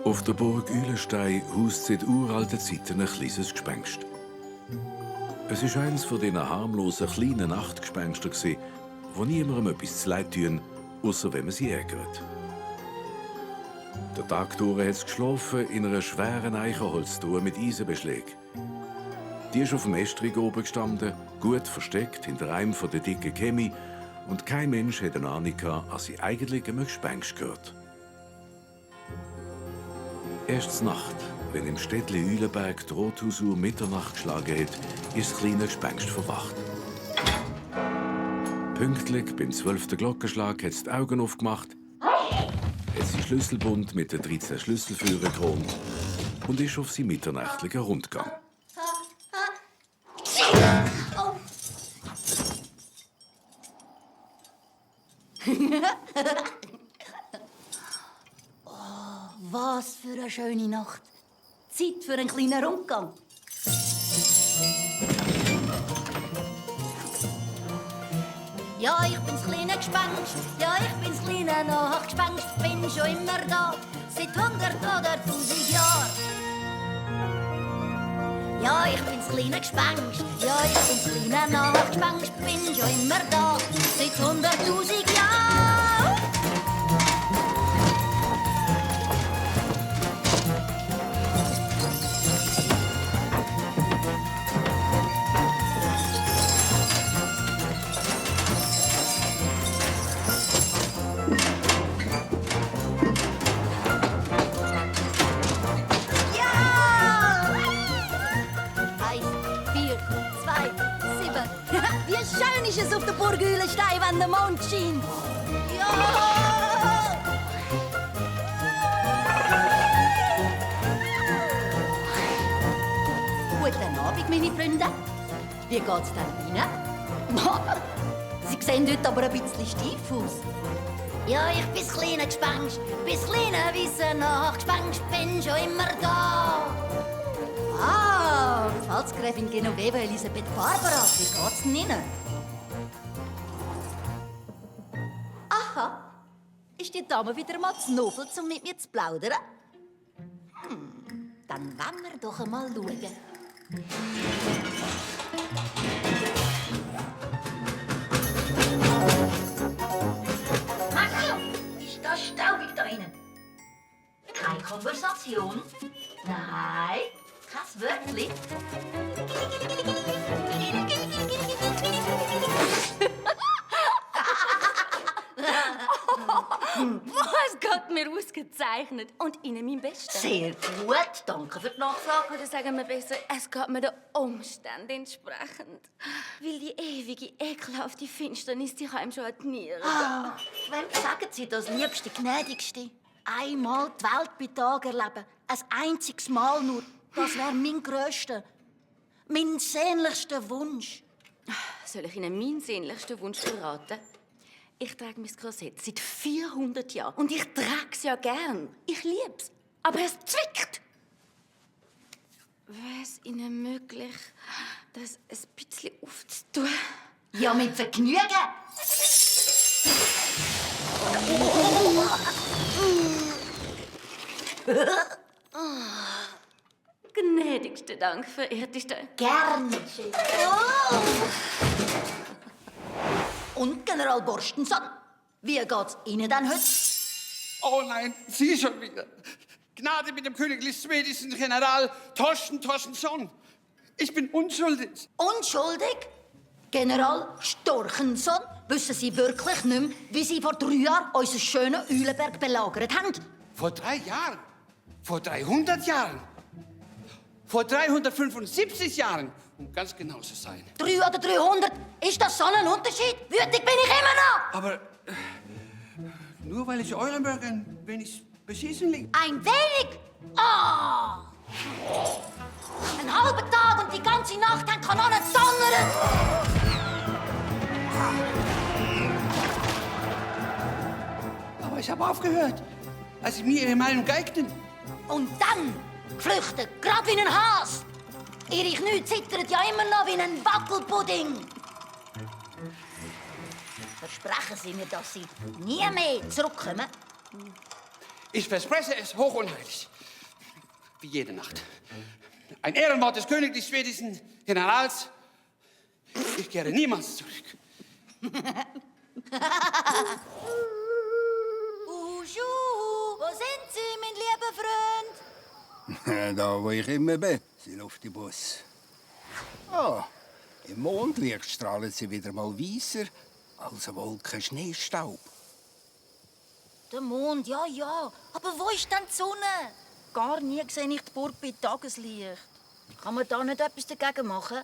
Auf der Burg Ülenstein haust seit uralten Zeiten ein kleines Gespenst. Es war eines von diesen harmlosen kleinen Nachtgespenstern, die niemandem etwas zu leid tun, außer wenn man sie ärgert. Der Tag durch hat es geschlafen in einer schweren Eichenholztruhe mit Eisenbeschlägen. Die ist auf dem Estrich oben gestanden, gut versteckt hinter einem der dicken Kämme, und kein Mensch hatte eine Ahnung, dass sie eigentlich einem Gespenst gehört. Erst zur Nacht, wenn im Städtli Eulenberg die Rothausuhr Mitternacht geschlagen hat, ist das kleine Gespenst verwacht. Pünktlich beim 12. Glockenschlag hat es die Augen aufgemacht, hat seinen Schlüsselbund mit den 13 Schlüsselführern gekront und ist auf seinen mitternächtlichen Rundgang. Was für eine schöne Nacht. Zeit für einen kleinen Rundgang. Ja, ich bin's kleine Gespenst. Ja, ich bin's kleine Nachtgespenst. Bin schon immer da, seit 100 oder 1000 Jahren. Ja, ich bin's kleine Gespenst. Ja, ich bin's kleine Nachtgespenst. Bin schon immer da, seit 100.000 Jahren. Ist es auf der Burg Ülenstein, wenn der Mond scheint? Ja! Guten Abend, meine Freunde. Wie geht's denn Ihnen? Sie sehen heute aber ein bisschen steif aus. Ja, ich bin das kleine Gespenst, das kleine weisse Nachtgespenst, bin schon immer da. Ah, Pfalzgräfin Genoveva Elisabeth Barbara, wie geht's denn Ihnen? Aha, ist die Dame wieder mal zu nobel, um mit mir zu plaudern? Dann wollen wir doch einmal schauen. Mario, ist das staubig da innen? Keine Konversation? Nein, kein Wörtchen. Was geht mir ausgezeichnet und Ihnen mein Bestes? Sehr gut, danke für die Nachfrage. Oder sagen wir besser, es geht mir den Umständen entsprechend. Weil die ewige, ekelhafte Finsternis, die kann ihm schon an die Nieren gehen. Wem sagen Sie das, liebste, gnädigste? Einmal die Welt bei Tag erleben. Ein einziges Mal nur. Das wäre mein grösster, mein sehnlichster Wunsch. Soll ich Ihnen meinen sehnlichsten Wunsch verraten? Ich trage mein Korsett seit 400 Jahren. Und ich trage es ja gern. Ich liebe es. Aber es zwickt. Wäre es Ihnen möglich, das ein bisschen aufzutun? Ja, mit Vergnügen. Gnädigster Dank, verehrteste. Gern. Und General Borstenson, wie geht's Ihnen denn heute? Oh nein, Sie schon wieder. Gnade mit dem königlich schwedischen General Torstensson. Ich bin unschuldig. Unschuldig? General Storchenson, wissen Sie wirklich nicht mehr, wie Sie vor 3 Jahren unseren schönen Eulenberg belagert haben? Vor 3 Jahren? Vor 300 Jahren. Vor 375 Jahren, um ganz genau zu sein. 3 oder 300, ist das so ein Unterschied? Wütig bin ich immer noch. Aber nur weil ich Eulenburg ein wenig beschissen liegt. Ein wenig? Oh! Ein halber Tag und die ganze Nacht haben Kanonen donnern. Aber ich habe aufgehört, als sie mir ihre Meinung geigten. Und dann geflüchtet, grad wie ein Has. Ihre Knie zittern ja immer noch wie ein Wackelpudding. Versprechen Sie mir, dass Sie nie mehr zurückkommen? Ich verspreche es hoch und heilig. Wie jede Nacht. Ein Ehrenwort des königlich schwedischen Generals. Ich kehre niemals zurück. Wo sind Sie, mein lieber Freund? Da, wo ich immer bin, sie Luftibus. Ah, im Mondlicht strahlen sie wieder mal weißer als eine Wolke Schneestaub. Der Mond, ja, ja. Aber wo ist denn die Sonne? Gar nie sehe ich die Burg bei Tageslicht. Kann man da nicht etwas dagegen machen?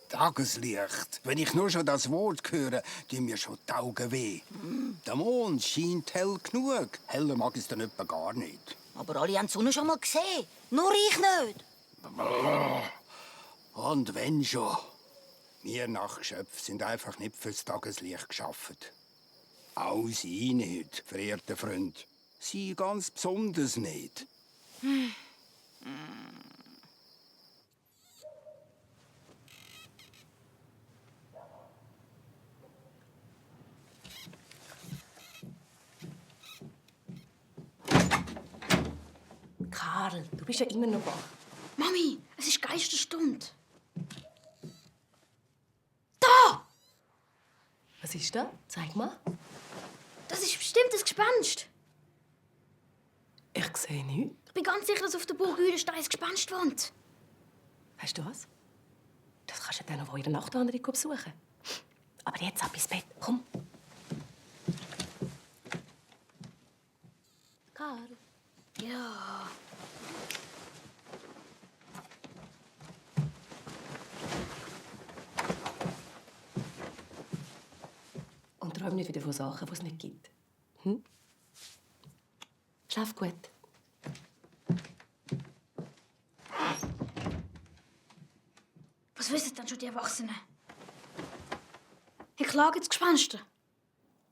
Tageslicht. Wenn ich nur schon das Wort höre, tun mir schon die Augen weh. Der Mond scheint hell genug. Heller mag es dann etwa gar nicht. Aber alle haben die Sonne schon mal gesehen. Nur ich nicht. Und wenn schon. Wir Nachtgeschöpfe sind einfach nicht fürs Tageslicht geschaffen. Auch Sie nicht, verehrter Freund. Sie ganz besonders nicht. Karl, du bist ja immer noch wach. Mami, es ist Geisterstunde. Was ist da? Zeig mal. Das ist bestimmt ein Gespenst. Ich sehe nichts. Ich bin ganz sicher, dass auf der Burg Ülenstein ein Gespenst wohnt. Weißt du was? Das kannst du dann noch in der Nachtwanderung besuchen. Aber jetzt ab ins Bett. Komm. Karl. Ja. Und träum nicht wieder von Sachen, die es nicht gibt. Hm? Schlaf gut. Was wissen denn schon die Erwachsenen? Ich klage jetzt Gespenster.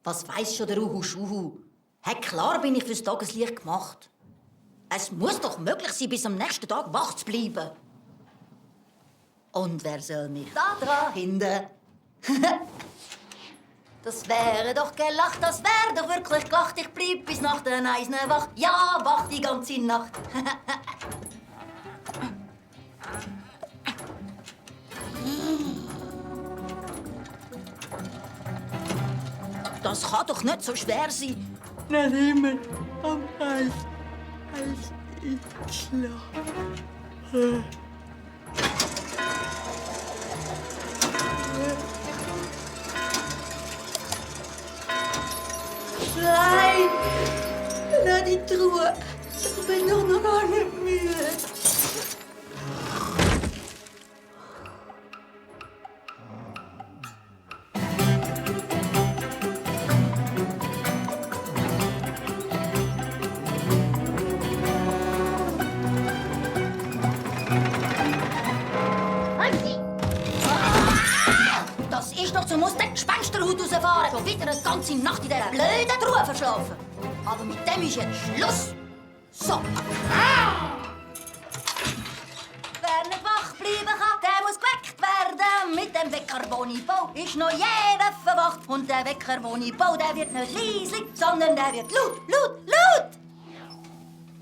Was weiss schon der Uhu-Schuhu? Hey, klar bin ich fürs Tageslicht gemacht. Es muss doch möglich sein, bis am nächsten Tag wach zu bleiben. Und wer soll mich da dran hindern? Das wäre doch gelacht, das wäre doch wirklich gelacht. Ich bleib bis nach der Eisne wach. Ja, wach die ganze Nacht. Das kann doch nicht so schwer sein. Nicht immer am Eis, als ich schlafe. Nein! Nicht in die Ruhe. Ich bin doch noch gar nicht müde. Das ist doch zum aus der Gespensterhut rausfahren. Schon wieder eine ganze Nacht in dieser blöden Truhe verschlafen. Aber mit dem ist jetzt Schluss. So. Wer nicht wach bleiben kann, der muss geweckt werden. Mit dem Wecker, den ich baue, ist noch jeder verwacht. Und der Wecker, den ich baue, der wird nicht leise, sondern der wird laut, laut, laut.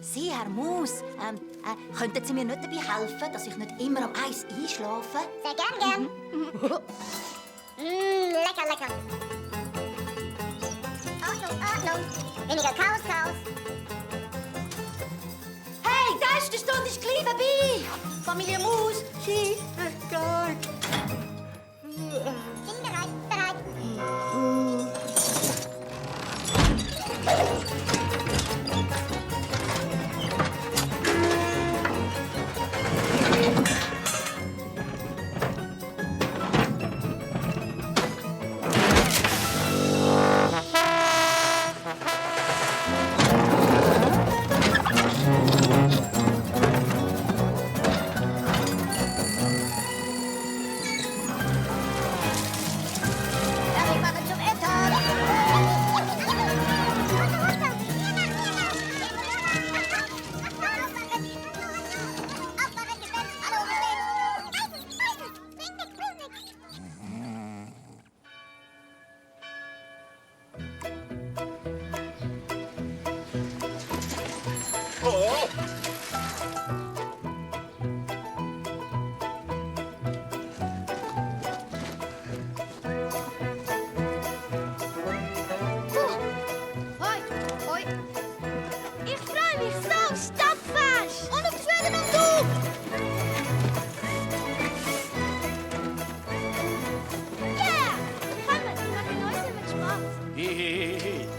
Sie, Herr Maus, könnten Sie mir nicht dabei helfen, dass ich nicht immer am Eis einschlafe? Sehr gern. Lecker, lecker. Ordnung, Ordnung. Weniger Chaos, Chaos. Hey, die erste Stunde ist gleich vorbei. Familie Maus, sie geht. Bin bereit, bereit.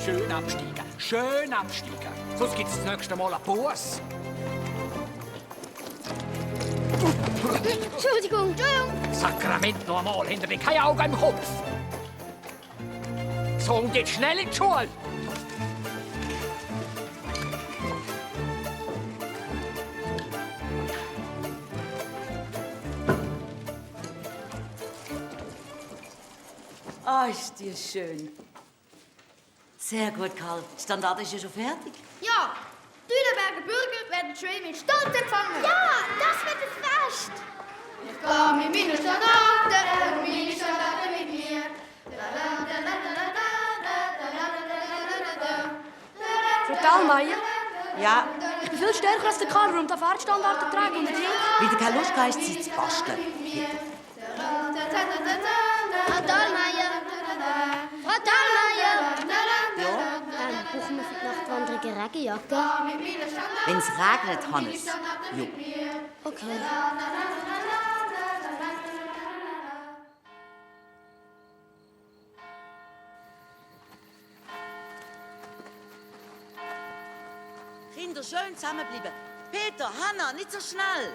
Schön absteigen. Schön absteigen. Sonst gibt es das nächste Mal einen Bus. Entschuldigung. Sakrament noch einmal, hinter dir kein Auge im Kopf. So, und jetzt schnell in die Schule. Ah, ist dir schön. Sehr gut, Karl. Das Standard ist ja schon fertig. Ja, Düneberger Bürger werden Train mit Stolz empfangen. Ja, das wird ein Fest. Ich komme mit meinen Standarten und meine Standarten mit mir. Frau Thalmeier, Ja, ich bin viel stärker als der Karl, um den Fahrtstandard zu tragen. Und wie du keine Lust hast, sie zu basteln. Frau Dahlmeier. Frau Dahlmeier. Ja? Brauchen wir für die Nachtwanderung eine Regenjacke? Wenn es regnet, Hannes. Jo. Okay. Kinder, schön zusammenbleiben. Peter, Hanna, nicht so schnell.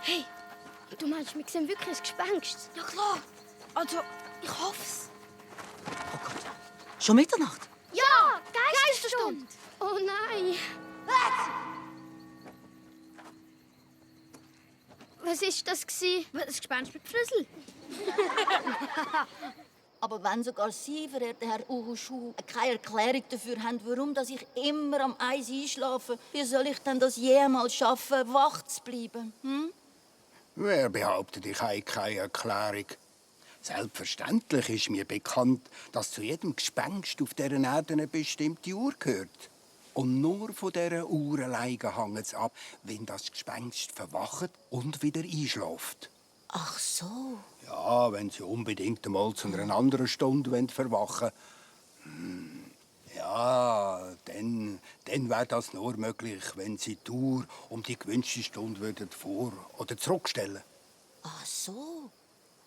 Hey, du meinst, wir sehen wirklich ein Gespenst? ja klar, also ich hoff's. Oh Gott. Schon Mitternacht? Ja, Geisterstunde. Oh nein. Was ist das gsi? Das Gespenst mit Flüssel. Aber wenn sogar Sie, verehrter Herr Uhuschu, keine Erklärung dafür haben, warum dass ich immer am Eis einschlafe, wie soll ich denn das jemals schaffen, wach zu bleiben? Wer behauptet, ich habe keine Erklärung? Selbstverständlich ist mir bekannt, dass zu jedem Gespenst auf dieser Erde eine bestimmte Uhr gehört. Und nur von dieser Uhr alleine hängt es ab, wenn das Gespenst verwacht und wieder einschläft. Ach so. Ja, wenn Sie unbedingt einmal zu einer anderen Stunde verwachen wollen. Ja, dann wäre das nur möglich, wenn Sie die Uhr um die gewünschte Stunde würden vor- oder zurückstellen. Ach so.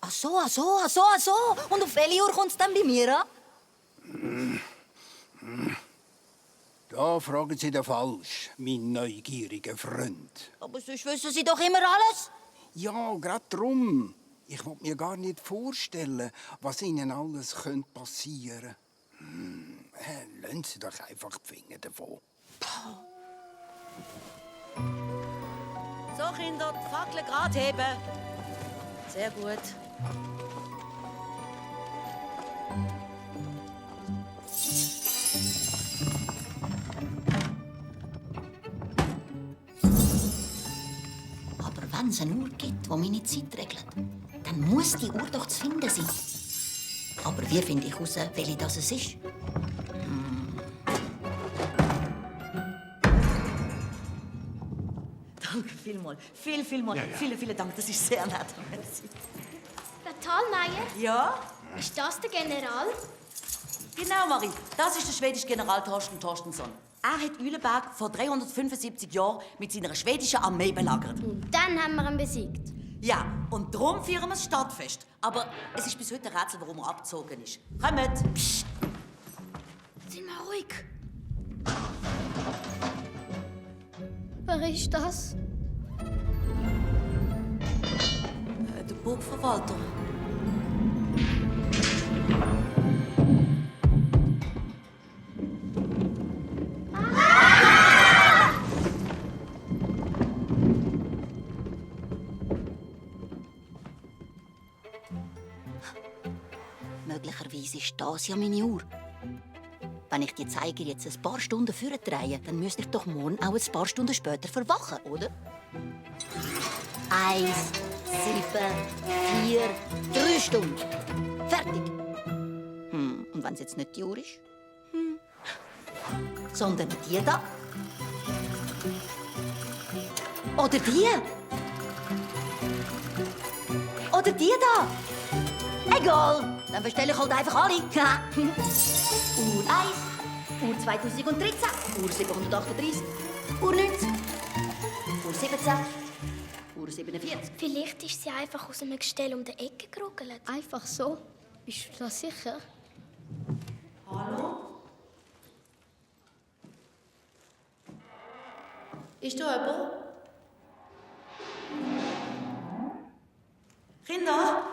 Ach so, ach so, ach so, ach so. Und auf welche Uhr kommt es dann bei mir an? Da fragen Sie den falsch, mein neugieriger Freund. Aber sonst wissen Sie doch immer alles. Ja, gerade drum. Ich will mir gar nicht vorstellen, was Ihnen alles passieren könnte. Lassen Sie doch einfach die Finger davon. So, Kinder, die Fackel gerade heben. Sehr gut. Aber wenn es eine Uhr gibt, die meine Zeit regelt, dann muss die Uhr doch zu finden sein. Aber wie finde ich heraus, welche das es ist? Danke vielmals. Vielmals. Ja, ja. Vielen Dank. Das ist sehr nett. Merci. Der Thalmeier, Ja? ist das der General? Genau, Marie. Das ist der schwedische General Torsten Torstensson. Er hat Uleberg vor 375 Jahren mit seiner schwedischen Armee belagert. Und dann haben wir ihn besiegt. Ja, und darum feiern wir das Stadtfest. Aber es ist bis heute ein Rätsel, warum er abgezogen ist. Kommt! Psst. Sind wir ruhig. Wer ist das? Der Burgverwalter. Möglicherweise ist das ja meine Uhr. Wenn ich die Zeiger jetzt ein paar Stunden vortreibe, dann müsste ich doch morgen auch ein paar Stunden später verwachen, oder? 1, 7, 4, 3 Stunden. Fertig. Und wenn es jetzt nicht die Uhr ist? Sondern die da? Oder die? Oder die da? Egal, dann bestelle ich halt einfach alle. Uhr 1, Uhr 2013, Uhr 738, Uhr 19, Uhr 17, Uhr 47. Vielleicht ist sie einfach aus einem Gestell um die Ecke geruckelt. Einfach so? Bist du da sicher? Hallo? Ist da jemand? Kinder,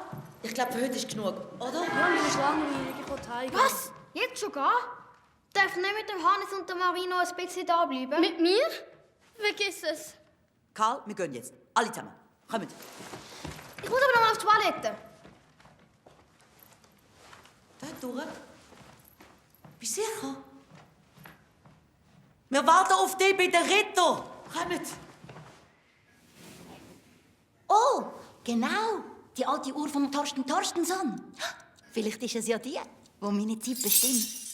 ich glaube, für heute ist genug, oder? Ja, mir ist langweilig, ich will heim. Was? Jetzt schon gehen? Darf nicht mit dem Hannes und der Marino ein bisschen da bleiben? Mit mir? Vergiss es. Karl, wir gehen jetzt. Alle zusammen. Kommt. Ich muss aber noch mal auf die Toilette. Da durch. Bist du sicher? Wir warten auf dich bei den Ritter. Kommt. Oh, genau. Die alte Uhr von Thorsten Thorstensson. Vielleicht ist es ja die, die meine Zeit bestimmt.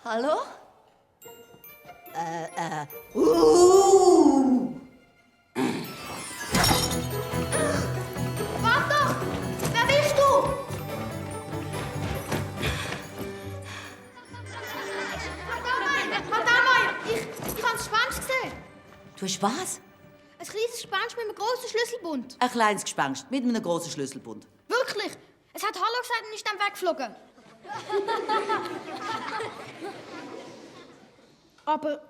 Hallo? Warte doch! Wer bist du? Halt einmal! Ich habe ein Gespenst gesehen. Du hast was? Ein kleines Gespenst mit einem grossen Schlüsselbund. Ein kleines Gespenst mit einem großen Schlüsselbund. Wirklich? Es hat Hallo gesagt und ist dann weggeflogen. Aber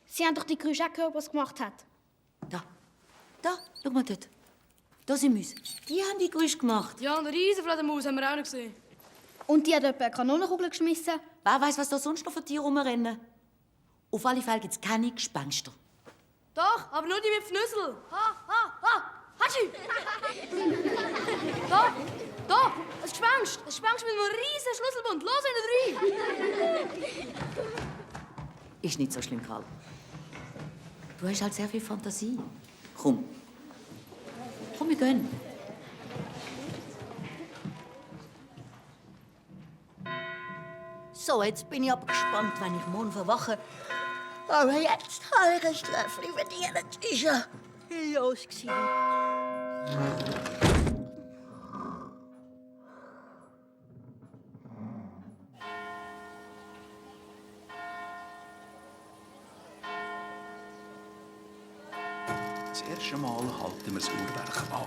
Sie haben doch die Geräusche auch gehört, was es gemacht hat. Da, schau mal dort. Da sind Mäuse. Die haben die Geräusche gemacht. Ja, und eine Riesenfledermaus haben wir auch noch gesehen. Und die hat etwa eine Kanonenkugel geschmissen. Wer weiß, was da sonst noch für Tiere rumrennen? Auf alle Fälle gibt es keine Gespenster. Doch, aber nur die mit Fnüssel. Hatschi! Da, ein Gespenst. Ein Gespenst mit einem riesen Schlüsselbund. Los, in den Drei! Ist nicht so schlimm, Karl. Du hast halt sehr viel Fantasie. Komm. Komm, wir gehen. So, jetzt bin ich aber gespannt, wenn ich morgen verwache. Aber jetzt habe ich ein Schläfchen verdient. Das ist ja los gewesen. Zuerst einmal halten wir das Uhrwerk an.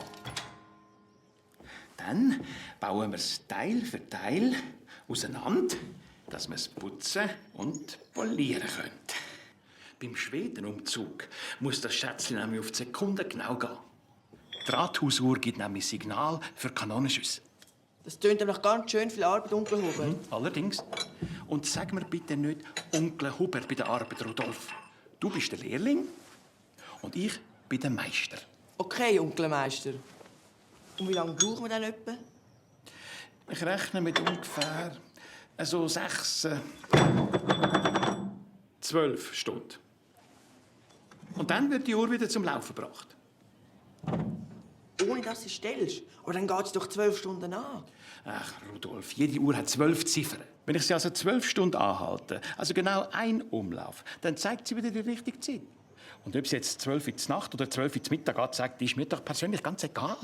Dann bauen wir es Teil für Teil auseinander, dass wir es putzen und polieren können. Beim Schwedenumzug muss das Schätzchen nämlich auf die Sekunde genau gehen. Die Rathausuhr gibt nämlich Signal für Kanonenschüsse. Das tönt aber noch ganz schön viel Arbeit, Onkel Hubert. Allerdings. Und sag mir bitte nicht Onkel Hubert bei der Arbeit, Rudolf. Du bist der Lehrling und ich bin der Meister. Okay, Onkel Meister. Und wie lange brauchen wir dann etwa? Ich rechne mit ungefähr so 12 Stunden. Und dann wird die Uhr wieder zum Laufen gebracht. Ohne dass du es stellst. Aber dann geht es doch 12 Stunden an. Ach, Rudolf, jede Uhr hat 12 Ziffern. Wenn ich sie also 12 Stunden anhalte, also genau ein Umlauf, dann zeigt sie wieder die richtige Zeit. Und ob sie jetzt 12 Uhr Nacht oder 12 Uhr Mittag anzeigt, ist mir doch persönlich ganz egal.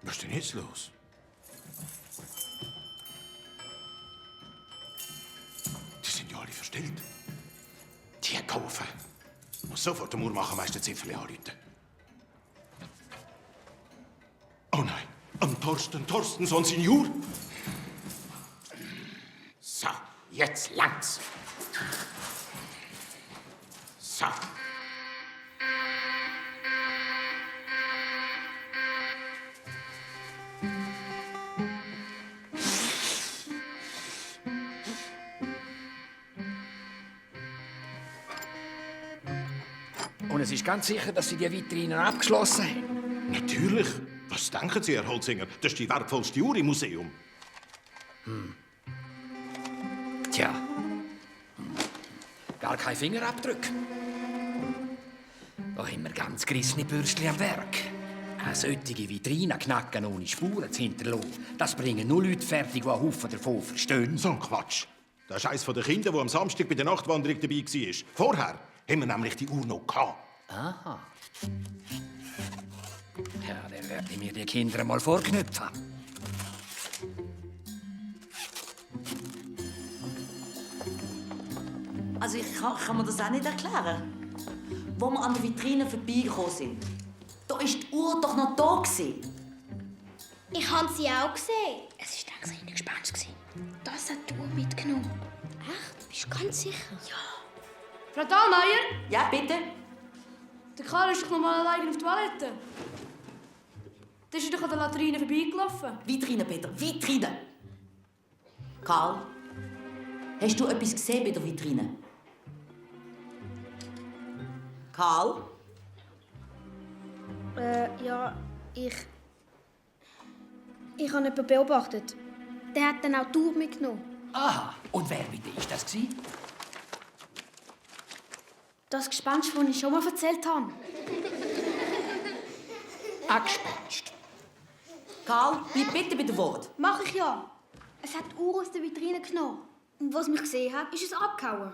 Was ist denn jetzt los? Die sind ja alle verstellt. Die kaufen. Muss sofort dem Uhrmachermeister Zifferli anrufen. Oh nein, am Thorstenson Senior. So, jetzt langt's. So. Und es ist ganz sicher, dass Sie die Vitrinen abgeschlossen haben. Natürlich. Was denken Sie, Herr Holzinger? Das ist die wertvollste Uhr im Museum. Tja. Gar kein Fingerabdruck. Da haben wir ganz gerissene Bürstchen am Werk. Eine solche Vitrine knacken ohne Spuren zu hinterlassen. Das bringen nur Leute fertig, die einen Haufen davon verstehen. So ein Quatsch. Das ist eines der Kinder, die am Samstag bei der Nachtwanderung dabei war. Vorher haben wir nämlich die Uhr noch gehabt. Aha. Ja, dann werde ich mir die Kinder mal vorknüpfen. Also ich kann mir das auch nicht erklären. Wo wir an der Vitrine vorbeigekommen sind, da war die Uhr doch noch da. Ich habe sie auch gesehen. Es war ein kleines Gespenst. Das hat die Uhr mitgenommen. Echt? Bist du ganz sicher? Ja. Frau Dahlmeier? Ja, bitte? Der Karl ist doch noch mal allein auf die Toilette. Der ist doch an der Latrine vorbeigelaufen. Vitrine, Peter, Vitrine! Karl, hast du etwas gesehen bei der Vitrine? Karl? Ja, ich habe jemanden beobachtet. Der hat dann auch die Uhr mitgenommen. Aha. Und wer bitte ist das gewesen? Das Gespenst, das ich schon mal erzählt habe. Ein Gespenst. Karl, bleib bitte bei dem Wort. Mach ich ja. Es hat die Uhr aus der Vitrine genommen. Und was mich gesehen hat, ist es abgehauen.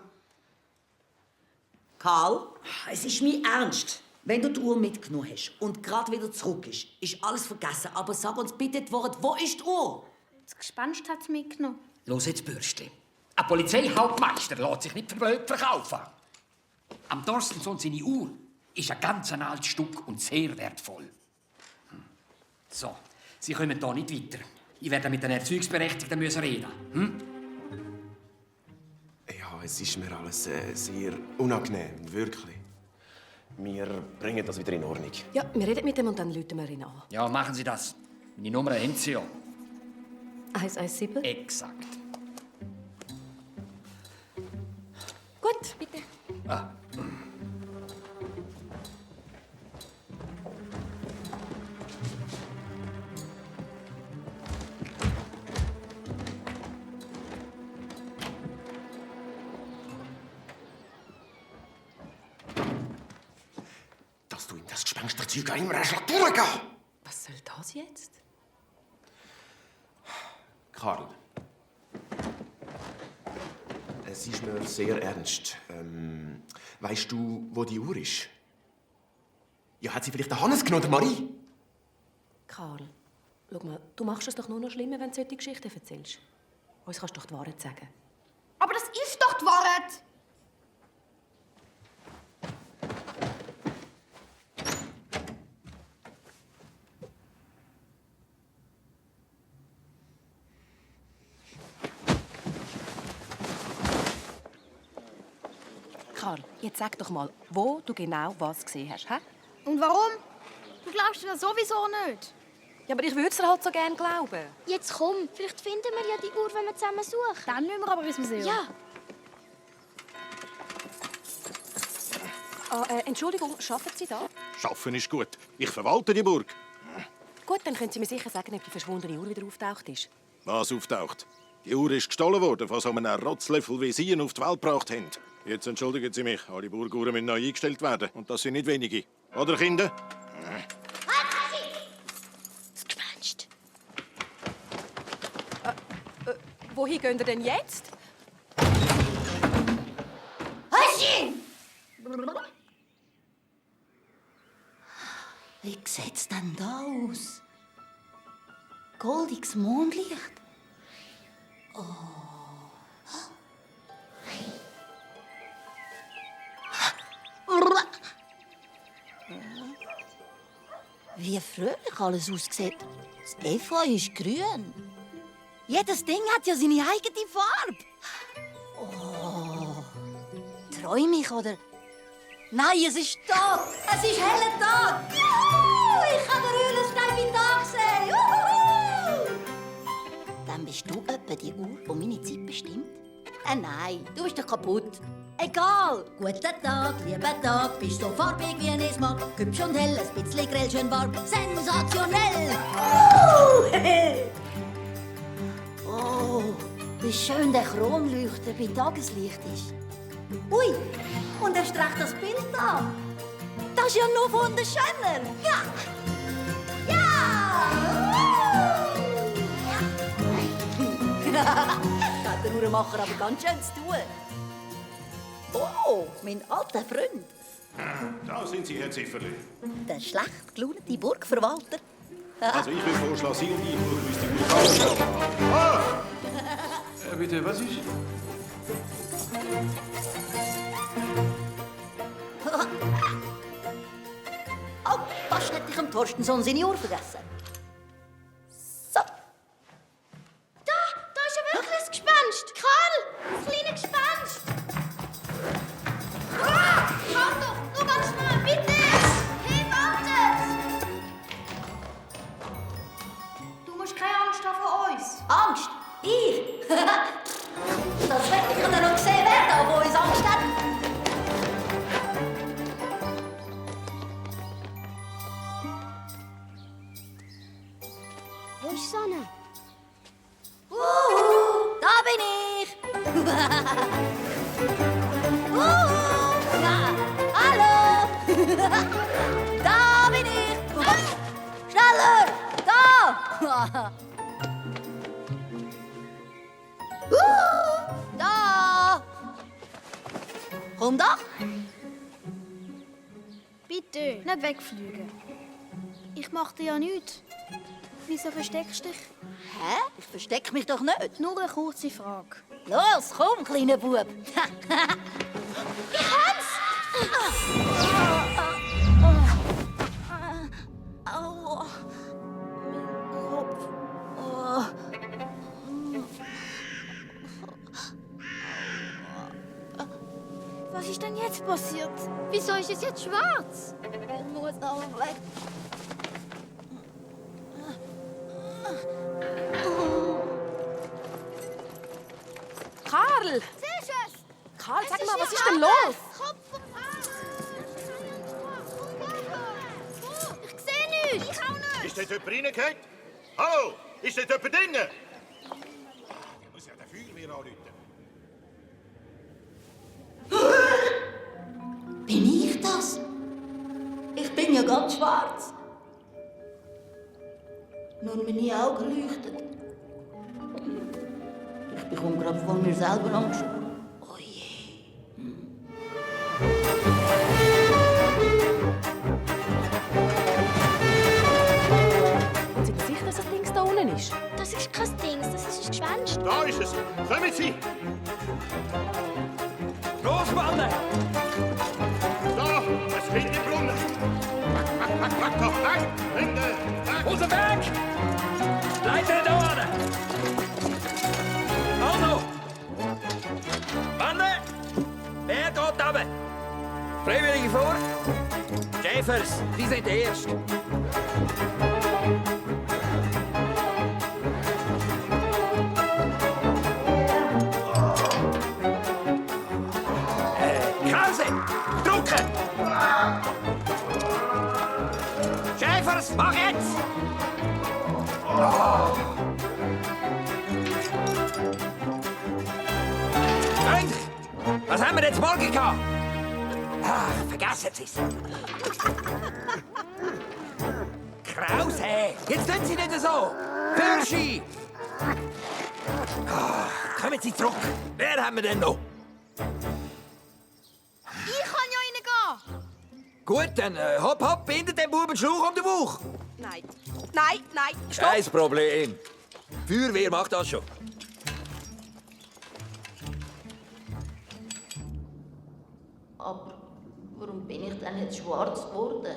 Karl, es ist mir ernst. Wenn du die Uhr mitgenommen hast und gerade wieder zurück ist alles vergessen. Aber sag uns bitte das Wort, wo ist die Uhr? Das Gespenst hat es mitgenommen. Los jetzt, Bürstli. Ein Polizeihauptmeister lässt sich nicht für blöd verkaufen. Am Torstensson seine Uhr ist ein ganz altes Stück und sehr wertvoll. So, Sie kommen hier nicht weiter. Ich werde mit den Erzeugungsberechtigten reden. Ja, es ist mir alles sehr unangenehm, wirklich. Wir bringen das wieder in Ordnung. Ja, wir reden mit ihm und dann rufen wir ihn an. Ja, machen Sie das. Meine Nummer haben Sie ja. 117? Exakt. Gut, bitte. Ah. Dass du in das Gespensterzeug immer hast durchgehen. Was soll das jetzt? Karl. Es ist mir sehr ernst. Weißt du, wo die Uhr ist? Ja, hat sie vielleicht den Hannes genommen, Marie? Karl, schau mal, du machst es doch nur noch schlimmer, wenn du solche Geschichten erzählst. Uns kannst du doch die Wahrheit sagen. Aber das ist doch die Wahrheit! Karl, jetzt sag doch mal, wo du genau was gesehen hast, hä? Und warum? Du glaubst mir sowieso nicht. Ja, aber ich würde es dir halt so gerne glauben. Jetzt komm, vielleicht finden wir ja die Uhr, wenn wir zusammen suchen. Dann müssen wir aber ins Museum. Ja. Entschuldigung, arbeiten Sie da? Schaffen ist gut. Ich verwalte die Burg. Gut, dann können Sie mir sicher sagen, ob die verschwundene Uhr wieder auftaucht ist. Was auftaucht? Die Uhr ist gestohlen worden, von so einem Rotzlöffel, wie Sie ihn auf die Welt gebracht haben. Jetzt entschuldigen Sie mich, alle Burguhren müssen neu eingestellt werden. Und das sind nicht wenige. Oder, Kinder? Das Gespenst. Wohin gehen wir denn jetzt? Haschi! Wie sieht's denn da aus? Goldiges Mondlicht? Oh. Wie fröhlich alles aussieht. Das Efeu ist grün. Jedes Ding hat ja seine eigene Farbe. Oh. Träume ich, oder? Nein, es ist Tag. Es ist heller Tag. Juhu! Ich kann den Eulenstein bei Tag sehen. Juhu! Dann bist du etwa die Uhr, die meine Zeit bestimmt? Nein, du bist doch kaputt. Egal. Guten Tag, lieber Tag, bist so farbig wie ich mag. Hübsch und hell, ein bisschen grell, schön warm, sensationell. Oh, wie schön der Kronleuchter bei Tageslicht ist. Ui, und er streicht das Bild an. Das ist ja noch wunderschöner. Ja. Ja. Hat der Uhrmacher aber ganz schön zu tun. Oh, mein alter Freund. Da sind Sie, Herr Zifferli. Der schlecht gelaunte Burgverwalter. Also ich will vorschlagen, Sie und ich schauen uns die Burg anschauen. Ah! Bitte, was ist? Oh, fast hätte ich dem Torstenson seine Uhr vergessen. So. Da ist ja wirklich ein Gespenst. Karl, das kleine Gespenst. Ah, schau doch, nur ganz schnell, bitte. Hey, wartet. Du musst keine Angst haben vor uns. Angst? Ich? Das hätte ich ja noch gesehen werden, wo uns Angst hat. Wo ist Sonne? Da bin ich. Ja, hallo. Da bin ich. Schneller. Da. Da. Komm doch. Bitte, nicht wegfliegen. Ich mache dir ja nichts. Wieso versteckst du dich? Hä? Ich verstecke mich doch nicht. Nur eine kurze Frage. Los, komm, kleiner Bub. Hans! Aua. Mein Kopf. Oh. Was ist denn jetzt passiert? Wieso ist es jetzt schwarz? Ich muss noch weg. Karl! Siehst du es? Karl, sag Es mal, ist was hier ist denn alles. los? Kopf und Ich sehe nichts. Ich auch nicht. Ist dort jemand reingekommen? Hallo? Ist dort jemand drinnen? Ich muss ja der Feuerwehr anrufen. Bin ich das? Ich bin ja ganz schwarz. Nur meine Augen leuchten. Ich bekomme gerade von mir selber Angst. Oh je. Sind Sie sicher, dass das Ding da unten ist? Das ist kein Ding, das ist ein Gespenst. Da ist es. Kommen Sie. Großmann! Da, es fehlt im Brunnen. Weg doch, weg! Hände, weg! Unser Weg! Leiter da an! Also! Mann! Wer geht runter? Freiwillige vor! Schäfers, Sie sind erst! Krause! Drucken! Schäfers, mach jetzt! Freund, was haben wir jetzt morgen gehabt? Ach, vergessen Sie es. Krause, jetzt tun Sie nicht so. Fürschi! Kommen Sie zurück. Wer haben wir denn noch? Ich kann ja reingehen. Gut, dann hopp, hopp, bindet den Buben Schlauch um den Bauch. Nein. Nein, nein, stopp! Kein Problem. Die Feuerwehr macht das schon. Aber warum bin ich denn jetzt schwarz geworden?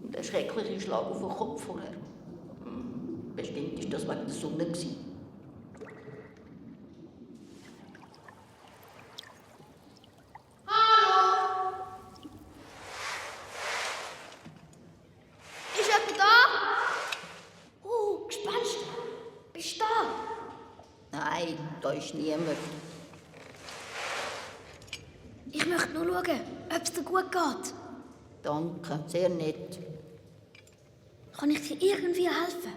Der schreckliche Schlag auf den Kopf vorher. Bestimmt war das wegen der Sonne. Hallo? Ist jemand da? Gespenst. Bist du da? Nein, ist niemand. Ich möchte nur schauen, ob es dir gut geht. Danke, sehr nett. Kann ich dir irgendwie helfen?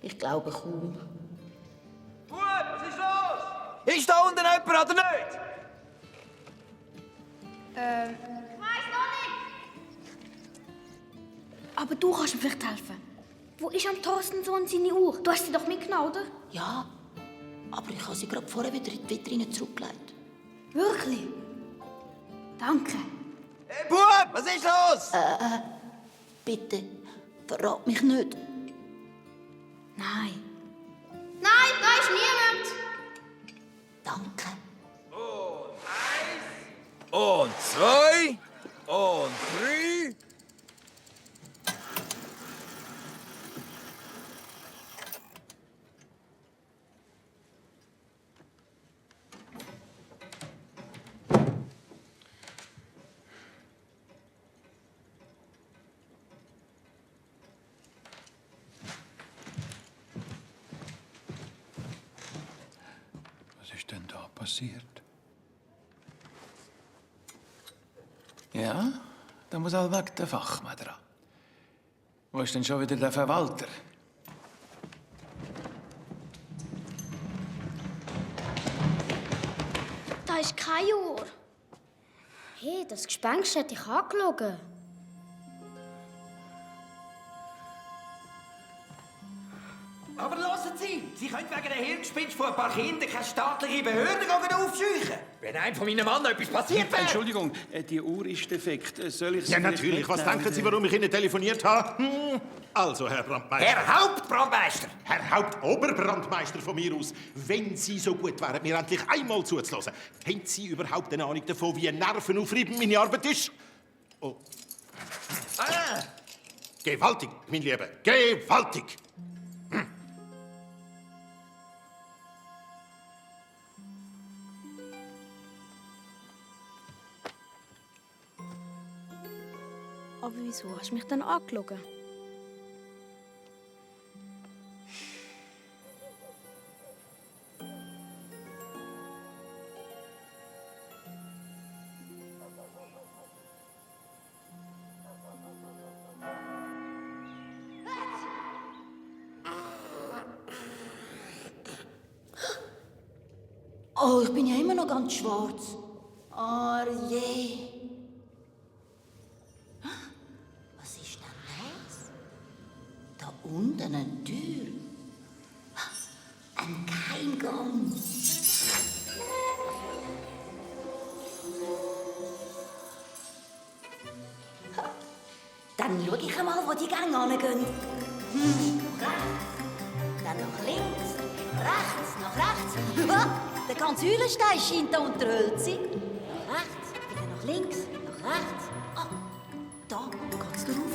Ich glaube kaum. Bub, was ist los? Ist da unten jemand oder nicht? Ich weiss noch nicht. Aber du kannst mir vielleicht helfen. Wo ist am Thorsten Sohn seine Uhr? Du hast sie doch mitgenommen, oder? Ja, aber ich habe sie gerade vorher wieder in die Vitrine zurückgelegt. Wirklich? Danke. Hey, Bub, was ist los? Bitte, verrat mich nicht. Nein. Nein, da ist niemand. Danke. Und 2 und 3. Was ist denn da passiert? Ja, da muss allweg der Fachmann dran. Wo ist denn schon wieder der Verwalter? Da ist keine Uhr. Hey, das Gespenst hat dich angeschaut. Aber hören Sie, Sie können wegen der Hirngespinst von ein paar Kindern keine staatliche Behörde aufscheuchen. Wenn einem von meinen Mann etwas passiert wäre. Entschuldigung, die Uhr ist defekt. Soll ich sie Ja, vielleicht natürlich. Was mitnehmen? denken Sie, warum ich Ihnen telefoniert habe? Also, Herr Brandmeister. Herr Hauptbrandmeister. Herr Hauptoberbrandmeister von mir aus. Wenn Sie so gut wären, mir endlich einmal zuzulassen. Haben Sie überhaupt eine Ahnung davon, wie nervenaufreibend meine Arbeit ist? Oh. Ah. Gewaltig, mein Lieber. Gewaltig. Aber wieso hast du mich dann angeschaut? Oh, ich bin ja immer noch ganz schwarz. Oh je. Was ist denn das? Da unten eine Tür. Ein Geheimgang. Dann schau ich einmal, wo die Gänge hingehen. Dann nach links, rechts, nach rechts. Der ganze Hühlenstein scheint da unter Hölzig. Nach rechts, wieder nach links, nach rechts. Ah, da geht's drauf.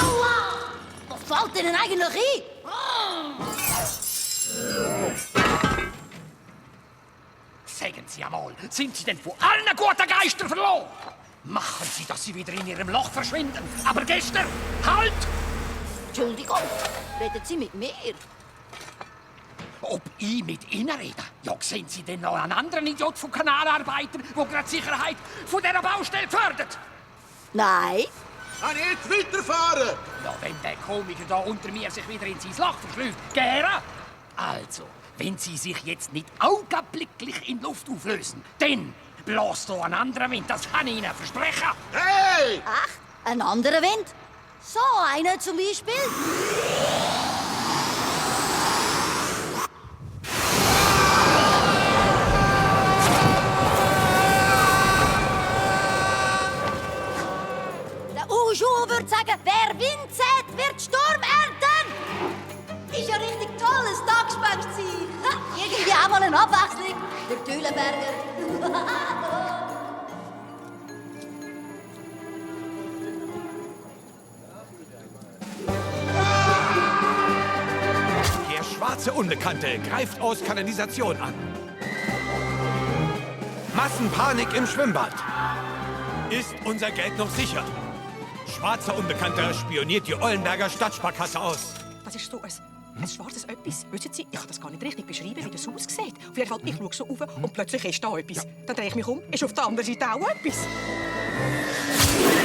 Aua! Was fällt denn eigentlich ein? Sagen Sie einmal, sind Sie denn von allen guten Geistern verloren? Machen Sie, dass Sie wieder in Ihrem Loch verschwinden. Aber gestern, halt! Entschuldigung, reden Sie mit mir? Ob ich mit Ihnen rede? Ja, sehen Sie denn noch einen anderen Idiot von Kanalarbeitern, der gerade die Sicherheit von dieser Baustelle fördert? Nein. Kann ich jetzt weiterfahren? Ja, wenn der Komiker da unter mir sich wieder in sein Loch verschlüpft, gerne. Also, wenn Sie sich jetzt nicht augenblicklich in Luft auflösen, dann bläst da ein anderer Wind, das kann ich Ihnen versprechen. Hey! Ach, ein anderer Wind? So einer zum Beispiel? Der Uschur würde sagen, wer Wind sät, wird Sturm ernten. Ist ja richtig tolles Tagesgespenst sein. Irgendwie auch mal eine Abwechslung. Der Tülenberger. Der schwarze Unbekannte greift aus Kanalisation an. Massenpanik im Schwimmbad. Ist unser Geld noch sicher? Schwarzer Unbekannter spioniert die Ollenberger Stadtsparkasse aus. Was ist so ein schwarzes Etwas? Wissen Sie, ich kann das gar nicht richtig beschreiben, wie das aussieht. Auf jeden Fall, ich schaue so rauf und plötzlich ist da etwas. Dann drehe ich mich um, ist auf der anderen Seite auch etwas.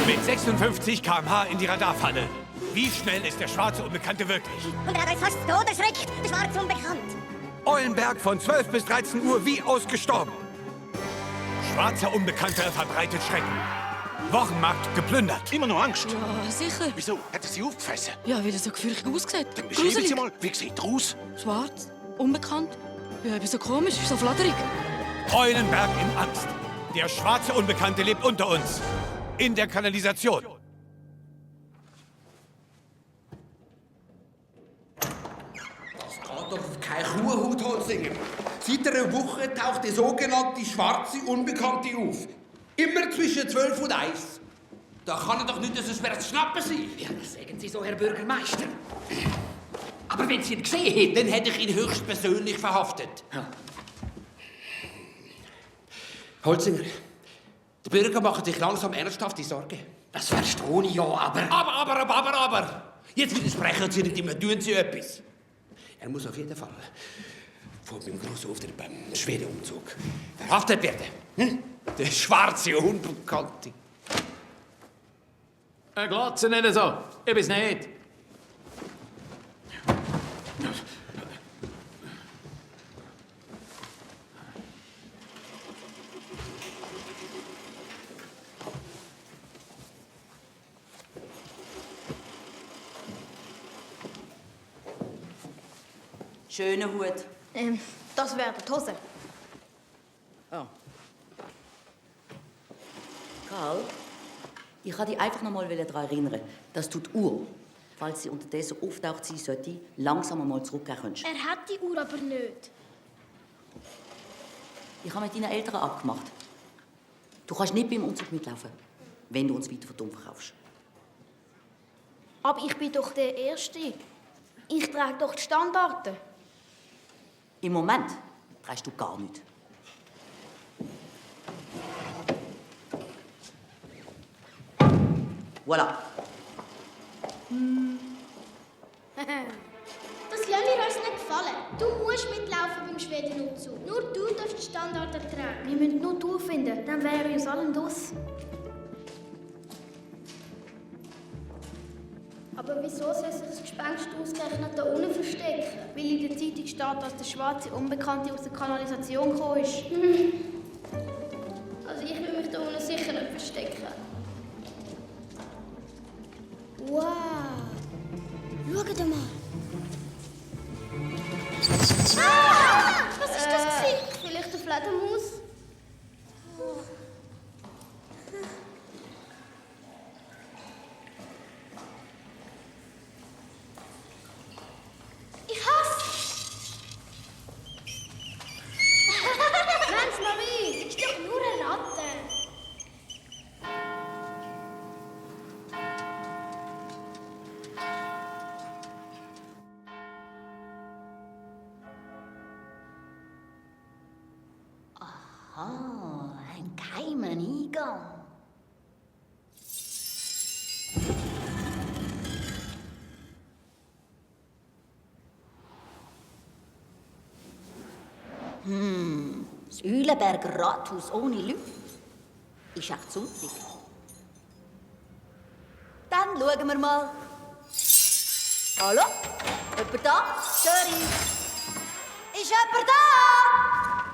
Mit 56 km/h in die Radarfalle. Wie schnell ist der schwarze Unbekannte wirklich? Und er hat euch fast tot erschreckt, der schwarze Unbekannt. Ollenberg von 12 bis 13 Uhr wie ausgestorben. Schwarzer Unbekannter verbreitet Schrecken. Wochenmarkt geplündert. Immer noch Angst? Ja, sicher. Wieso? Hat er sie aufgefressen? Ja, weil er so gefürchtet aussieht. Dann beschreiben Sie mal, wie sieht er aus? Schwarz, unbekannt. Ja, eben so komisch, so flatterig. Eulenberg in Angst. Der schwarze Unbekannte lebt unter uns. In der Kanalisation. Das geht doch auf keine Kuhhaut, Holzinger. Seit einer Woche taucht der sogenannte schwarze Unbekannte auf. Immer zwischen 12 und 1. Da kann er doch nicht so schwer zu schnappen sein. Ja, das sagen Sie so, Herr Bürgermeister. Aber wenn Sie ihn gesehen hätten... Dann hätte ich ihn höchstpersönlich verhaftet. Ja. Holzinger, die Bürger machen sich langsam ernsthafte Sorgen. Das verstehe ich ja, aber... Aber. Jetzt widersprechen Sie nicht immer, tun Sie etwas. Er muss auf jeden Fall vor meinem Grossofen beim schweren Umzug verhaftet werden. Hm? Der schwarze Unbekannte. Glotze nicht so. Ich bin's nicht. Schöner Hut. Das wäre die Hose. Oh. Karl, ich wollte dich einfach noch mal daran erinnern, dass du die Uhr, falls sie unterdessen auftaucht sein sollte, langsam einmal zurückgeben könntest. Er hat die Uhr aber nicht. Ich habe mit deinen Eltern abgemacht. Du kannst nicht beim Umzug mitlaufen, wenn du uns weiter von dumm verkaufst. Aber ich bin doch der Erste. Ich trage doch die Standarten. Im Moment trägst du gar nichts. Voilà. Das lasse mir uns nicht gefallen. Du musst mitlaufen beim Schwedenumzug. Nur du darfst die Standarten tragen. Wir müssen nur durchfinden, dann wären uns allen los. Aber wieso soll sich das Gespenst ausgerechnet da unten verstecken? Weil in der Zeitung steht, dass der schwarze Unbekannte aus der Kanalisation gekommen ist. Also ich will mich da unten sicher nicht verstecken. Wow! Schaut mal! Ah! Was ist das gewesen? Vielleicht eine Fledermaus? Ich hasse! Mensch, Marie! Ist doch nur eine Ratte! Aha, ein geheimer Eingang. Das Eulenberger Rathaus ohne Leute. Ist echt Sonntag. Dann schauen wir mal. Hallo? Jemand da? Störi? Ist jemand da?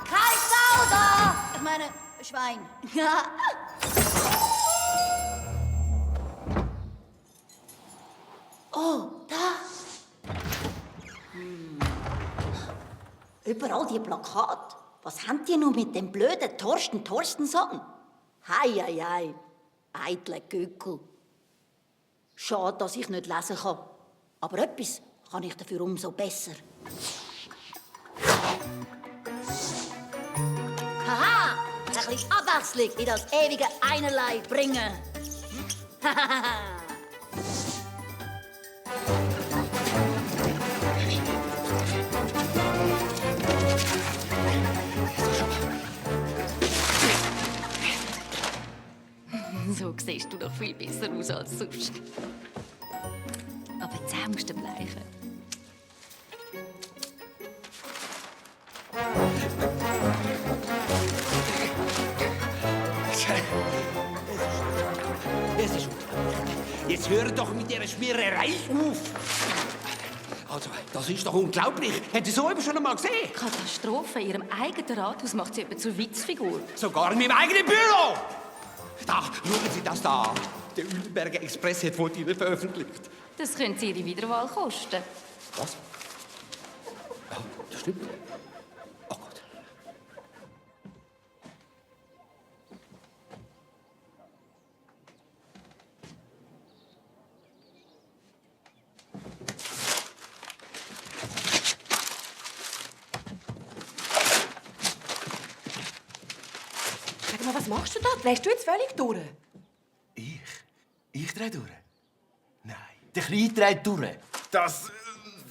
Kein Sau da! Ich meine, Schwein. Oh, da! Überall die Plakate. Was haben die nun mit dem blöden Torstenson? Hei. Eitle Gückel. Schade, dass ich nicht lesen kann. Aber etwas kann ich dafür umso besser. Haha! Ein bisschen Abwechslung in das ewige Einerlei bringen. So siehst du doch viel besser aus als sonst. Aber die Zähne musst du bleichen. Es ist unglaublich. Jetzt hör doch mit dieser Schmiererei auf. Also, das ist doch unglaublich. Haben Sie so etwas schon einmal gesehen? Katastrophe. In Ihrem eigenen Rathaus macht sie eben zur Witzfigur. Sogar in meinem eigenen Büro. Da, schauen Sie das da an. Der Uelberger Express hat von Ihnen veröffentlicht. Das könnte Sie Ihre Wiederwahl kosten. Was? Ja, das stimmt. Oh Gott. Sag mal, was machst du da? Drehst du jetzt völlig durch? Ich drehe durch? Nein, der Kleine dreht durch. Das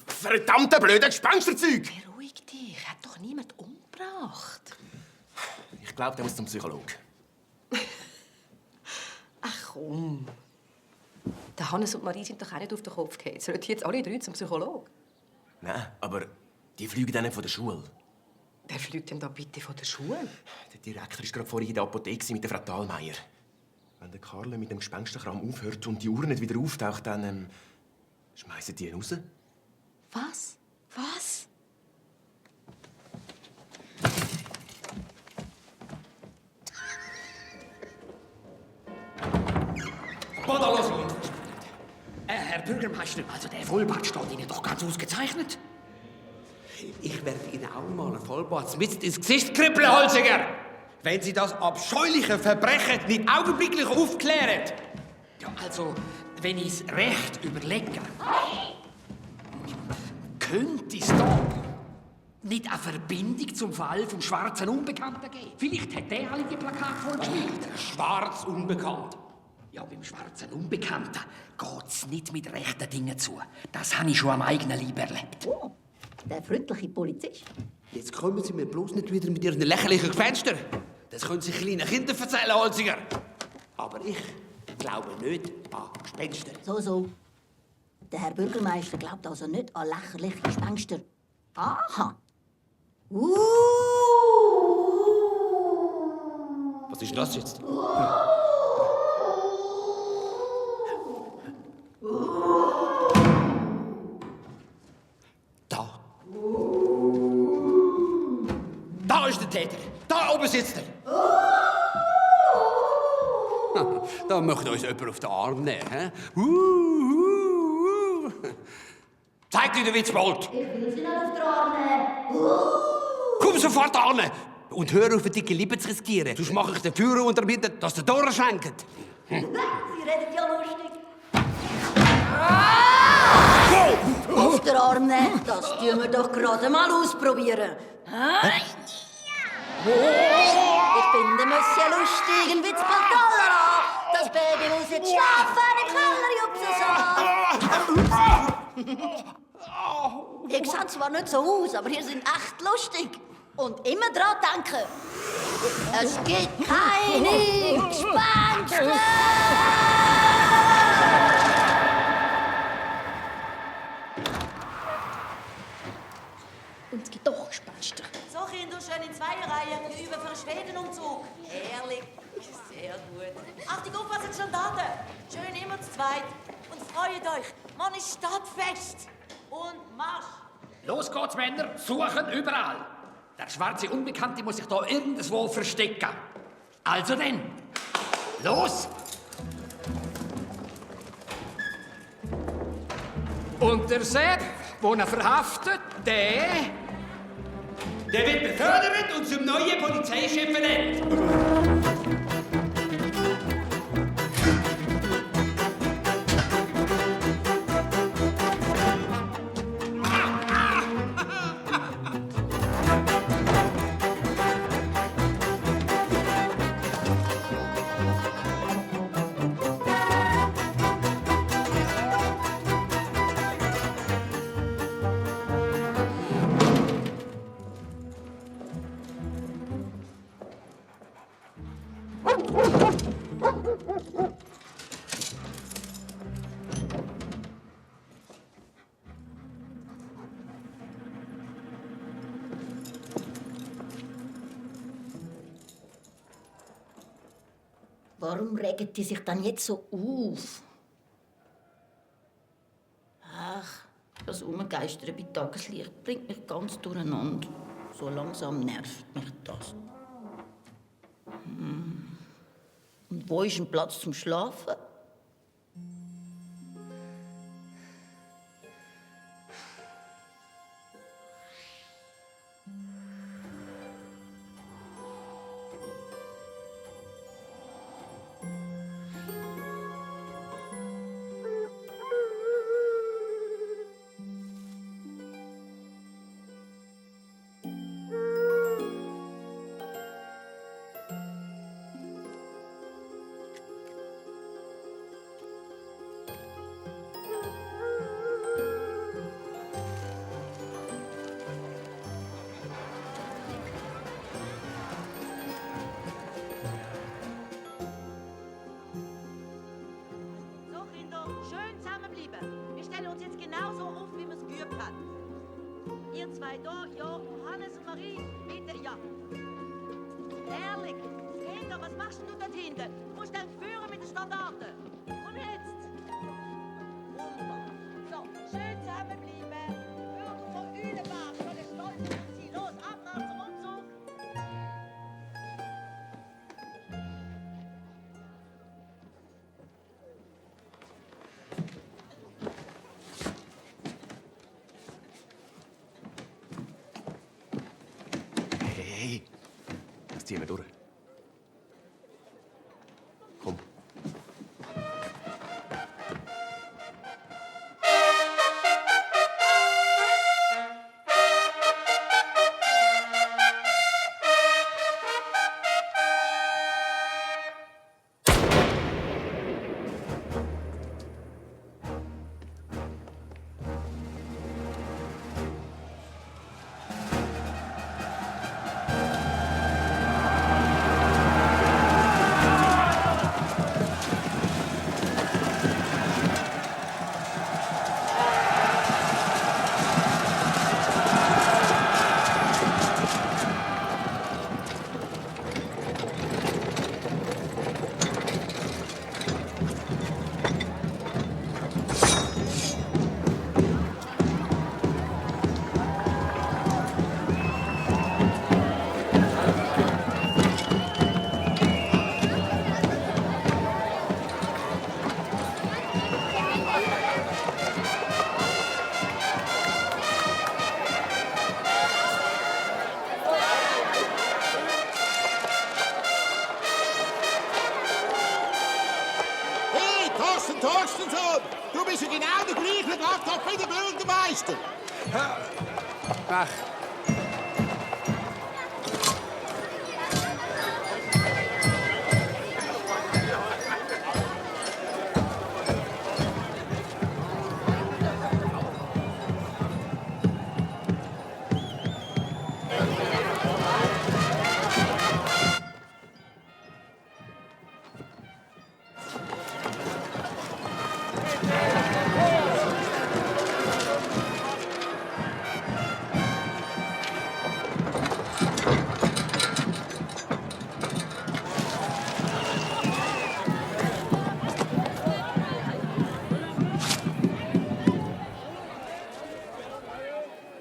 verdammte blöde Gespensterzeug! Beruhig dich, hat doch niemand umgebracht. Ich glaube, der muss zum Psychologen. Ach komm. Der Hannes und Marie sind doch auch nicht auf den Kopf gefallen. Sollen die jetzt alle drei zum Psychologen? Nein, aber die fliegen dann nicht von der Schule. Wer fliegt denn da bitte von der Schule? Der Direktor war gerade vorhin in der Apotheke mit der Frau Thalmeier. Wenn der Karl mit dem Gespensterkram aufhört und die Uhr nicht wieder auftaucht, dann schmeißen die ihn raus. Was? Was? Bodenlos und Herr Bürgermeister, also der Vollbart steht Ihnen doch ganz ausgezeichnet. Ich werde Ihnen auch mal einen Vollbart mit ins Gesicht kribbeln, Holziger! Wenn Sie das abscheuliche Verbrechen nicht augenblicklich aufklären. Ja, also, wenn ich es recht überlege, könnte es da nicht eine Verbindung zum Fall vom schwarzen Unbekannten geben? Vielleicht hat der alle die Plakate vorgeschmiert. Schwarz Unbekannt? Ja, beim schwarzen Unbekannten geht's nicht mit rechten Dingen zu. Das habe ich schon am eigenen Leib erlebt. Oh, der freundliche Polizist. Jetzt kommen Sie mir bloß nicht wieder mit Ihren lächerlichen Gespenstern. Das können sich kleine Kinder erzählen, Holziger. Aber ich glaube nicht an Gespenster. So. Der Herr Bürgermeister glaubt also nicht an lächerliche Gespenster. Aha. Was ist das jetzt? Da ist der Täter. Da oben sitzt er. Da möchte uns jemand auf den Arm nehmen. He? Zeig dir den Witzbold. Ich will sie nicht auf den Arm nehmen. Komm sofort an. Und hör auf, eine dicke Liebe zu riskieren. Sonst mache ich den Führer unterbinden, dass der Dora schenkt. Sie reden ja lustig. Auf den Arm nehmen, das tun wir doch gerade mal ausprobieren. Ich bin der Monsieur Lustig, ein Witzbold Cholera. Das Baby muss jetzt schlafen, eine Kellerjupse. Ihr seht zwar nicht so aus, aber ihr seid echt lustig. Und immer dran denken. Es gibt keine Gespenster! Und es gibt doch Gespenster. So, Kinder, schön in Zweierreihen. Wir üben für einen Schwedenumzug. Herrlich. Sehr gut. Achtung, aufpassen, Gendarmen. Schön immer zu zweit. Und freut euch. Man ist stadtfest. Und Marsch. Los geht's, Männer. Suchen überall. Der schwarze Unbekannte muss sich da irgendwo verstecken. Also denn, los! Und der Sepp, den er verhaftet, der wird befördert und zum neuen Polizeichef ernannt. Warum regen die sich dann jetzt so auf? Ach, das Umgeistern bei Tageslicht bringt mich ganz durcheinander. So langsam nervt mich das. Und wo ist ein Platz zum Schlafen? Schön zusammenbleiben. Wir stellen uns jetzt genauso auf, wie wir es geübt haben. Ihr zwei da, ja, Hannes und Marie, bitte, ja. Ehrlich, Kinder, was machst du dort hinten? Du musst dann führen mit den Standarten. Und jetzt? Wunderbar. So, schön zusammenbleiben. Bürger von Ülenbach, von der Stolz auf Sie. Los, Abmarsch zum Umzug. Hey, das ziehen wir durch. Komm. Torstenson, du bist ja genau der gleiche Nachtrag wie der Bürgermeister. Ach.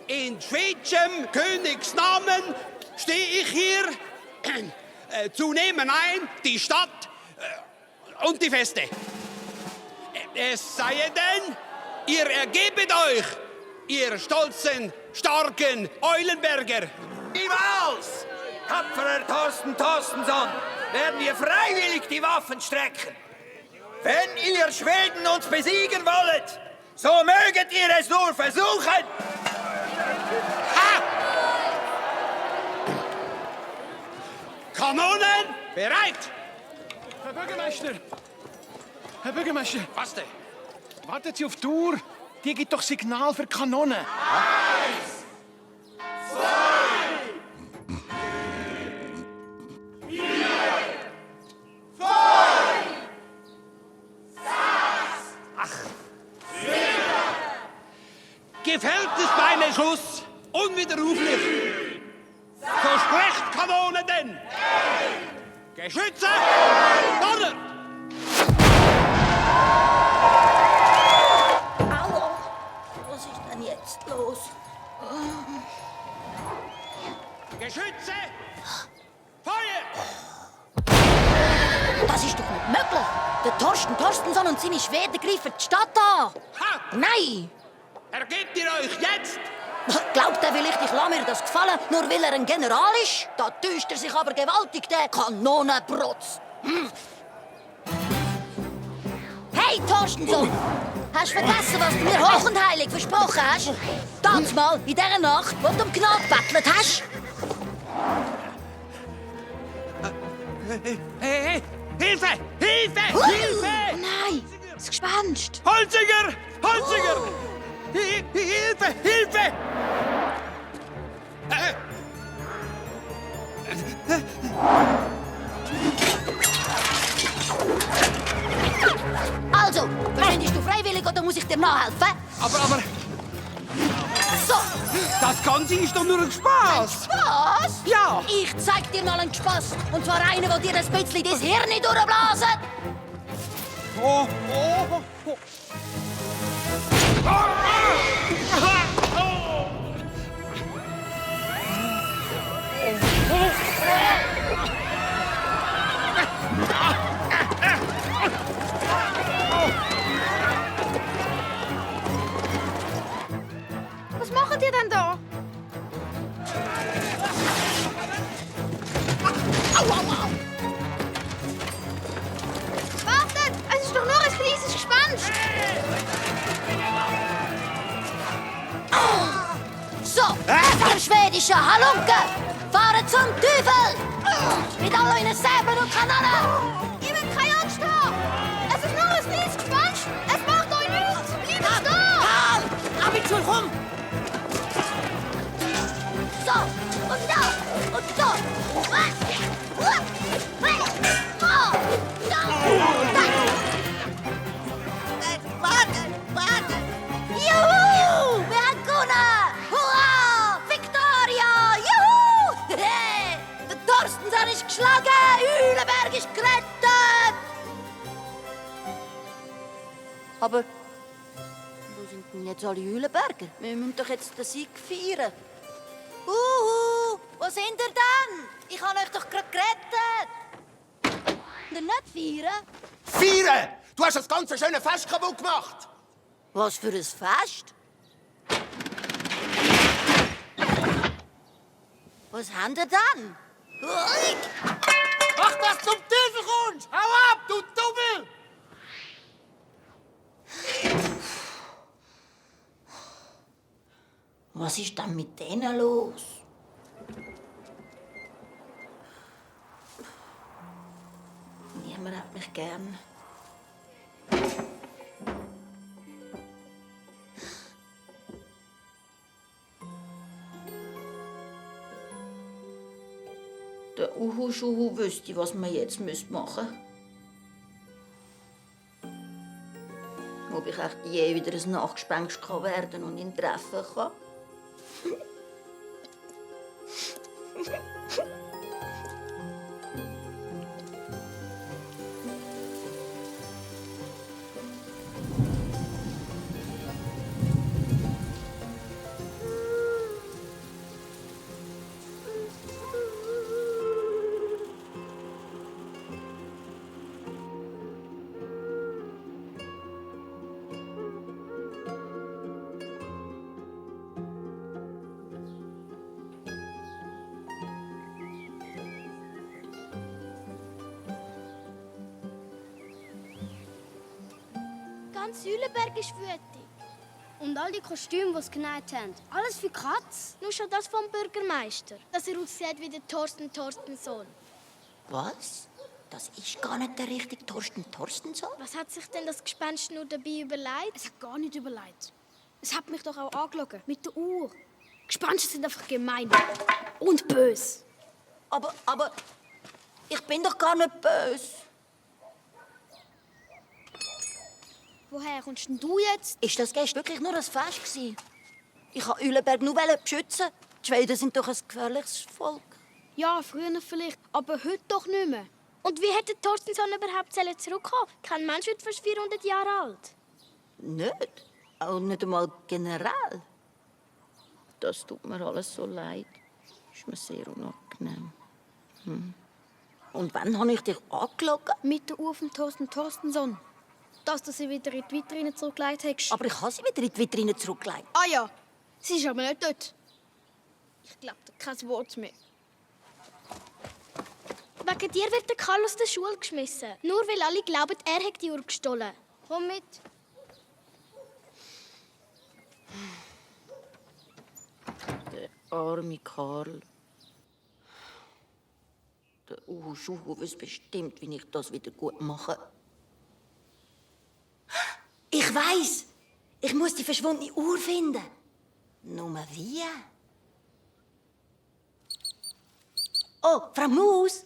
In schwedschem Königsnamen stehe ich hier zu nehmen ein die Stadt und die Feste. Es sei denn, ihr ergebet euch, ihr stolzen, starken Eulenberger. Niemals! Tapferer Thorsten Torstensson, werden wir freiwillig die Waffen strecken. Wenn ihr Schweden uns besiegen wollet, so möget ihr es nur versuchen. Kanonen bereit! Herr Bürgermeister! Herr Bürgermeister! Was denn? Wartet Sie auf die Uhr? Die gibt doch Signal für Kanonen. 1, 2, 4, 5, Letzter Schuss, unwiderruflich. So sprecht Kanone denn. Geschütze, Donner! Aua! Was ist denn jetzt los? Geschütze! Feuer! Das ist doch nicht möglich! Der Thorsten Torstensson und seine Schweden greifen die Stadt an! Nein! Ergebt ihr euch jetzt! Glaubt er vielleicht, ich lasse mir das gefallen, nur weil er ein General ist? Da täuscht er sich aber gewaltig, der Kanonenprotz! Hey, Torstensson! Hast du vergessen, was du mir hoch und heilig versprochen hast? Damals mal, in dieser Nacht, wo du um Gnade gebettelt hast? Hey! Hilfe! Hilfe! Hilfe! Nein, das Gespenst. Holziger! Holziger! Hilfe! Hilfe! Also, verschwindest du freiwillig oder muss ich dir nachhelfen? Aber... So! Das Ganze ist doch nur ein Spaß! Was? Ja! Ich zeig dir mal einen Spaß. Und zwar einen, der dir ein bisschen das Hirn durchblasen. Oh, oh, oh. Was macht ihr denn da? Au, au, au! Wartet! Es ist doch nur ein kleines Gespenst! So, ihr schwedischen Halunken! Fahren zum Teufel! Mit all euren Säben und Kanonen! Ihr müsst keine Angst haben! Es ist nur ein kleines Gespenst! Es macht euch nichts! Bleibt stehen! Damit schon rum! So, und da, und da! Warte! Juhu! Wir haben gewonnen! Hurra! Victoria! Juhu! Der Torstensson ist geschlagen! Eulenberg ist gerettet! Aber wo sind denn jetzt alle Eulenberger? Wir müssen doch jetzt den Sieg feiern. Wo sind ihr denn? Ich habe euch doch gerade gerettet! Und ihr nicht feiern? Feiern! Du hast das ganze schöne Fest kaputt gemacht! Was für ein Fest? Was habt ihr denn? Mach, dass du zum Teufel kommst! Hau ab, du Double! Was ist denn mit denen los? Niemand hat mich gern. Der Uhu-Schuhu wüsste, was wir jetzt machen müssen. Ob ich echt je wieder ein Nachgespenst werden und ihn treffen kann. Ganz Eulenberg ist wütig. Und all die Kostüme, die sie genäht haben, alles für Katz. Nur schon das vom Bürgermeister, dass er aussieht wie der Torstensson. Was? Das ist gar nicht der richtige Torstensson? Was hat sich denn das Gespenst nur dabei überlegt? Es hat gar nicht überlegt. Es hat mich doch auch angelogen, mit der Uhr. Gespenster sind einfach gemein und böse. Aber ich bin doch gar nicht böse. Woher kommst denn du jetzt? Ist das gestern wirklich nur ein Fest gewesen? Ich wollte Eulenberg nur beschützen. Die Schweden sind doch ein gefährliches Volk. Ja, früher vielleicht, aber heute doch nicht mehr. Und wie hätte Torstensson überhaupt zurückkommen? Kein Mensch wird fast 400 Jahre alt. Nicht? Auch nicht einmal generell. Das tut mir alles so leid. Ist mir sehr unangenehm. Und wann habe ich dich angelogen? Mit der Uhr von Thorsten Torstensson. Dass du sie wieder in die Vitrine zurückgelegt hast. Aber ich habe sie wieder in die Vitrine zurückgelegt. Ah ja, sie ist aber nicht dort. Ich glaube kein Wort mehr. Wegen dir wird der Karl aus der Schule geschmissen. Nur weil alle glauben, er hat die Uhr gestohlen. Komm mit. Der arme Karl. Der Schuhu weiß bestimmt, wie ich das wieder gut mache. Ich weiß! Ich muss die verschwundene Uhr finden. Nur wie? Oh, Frau Maus!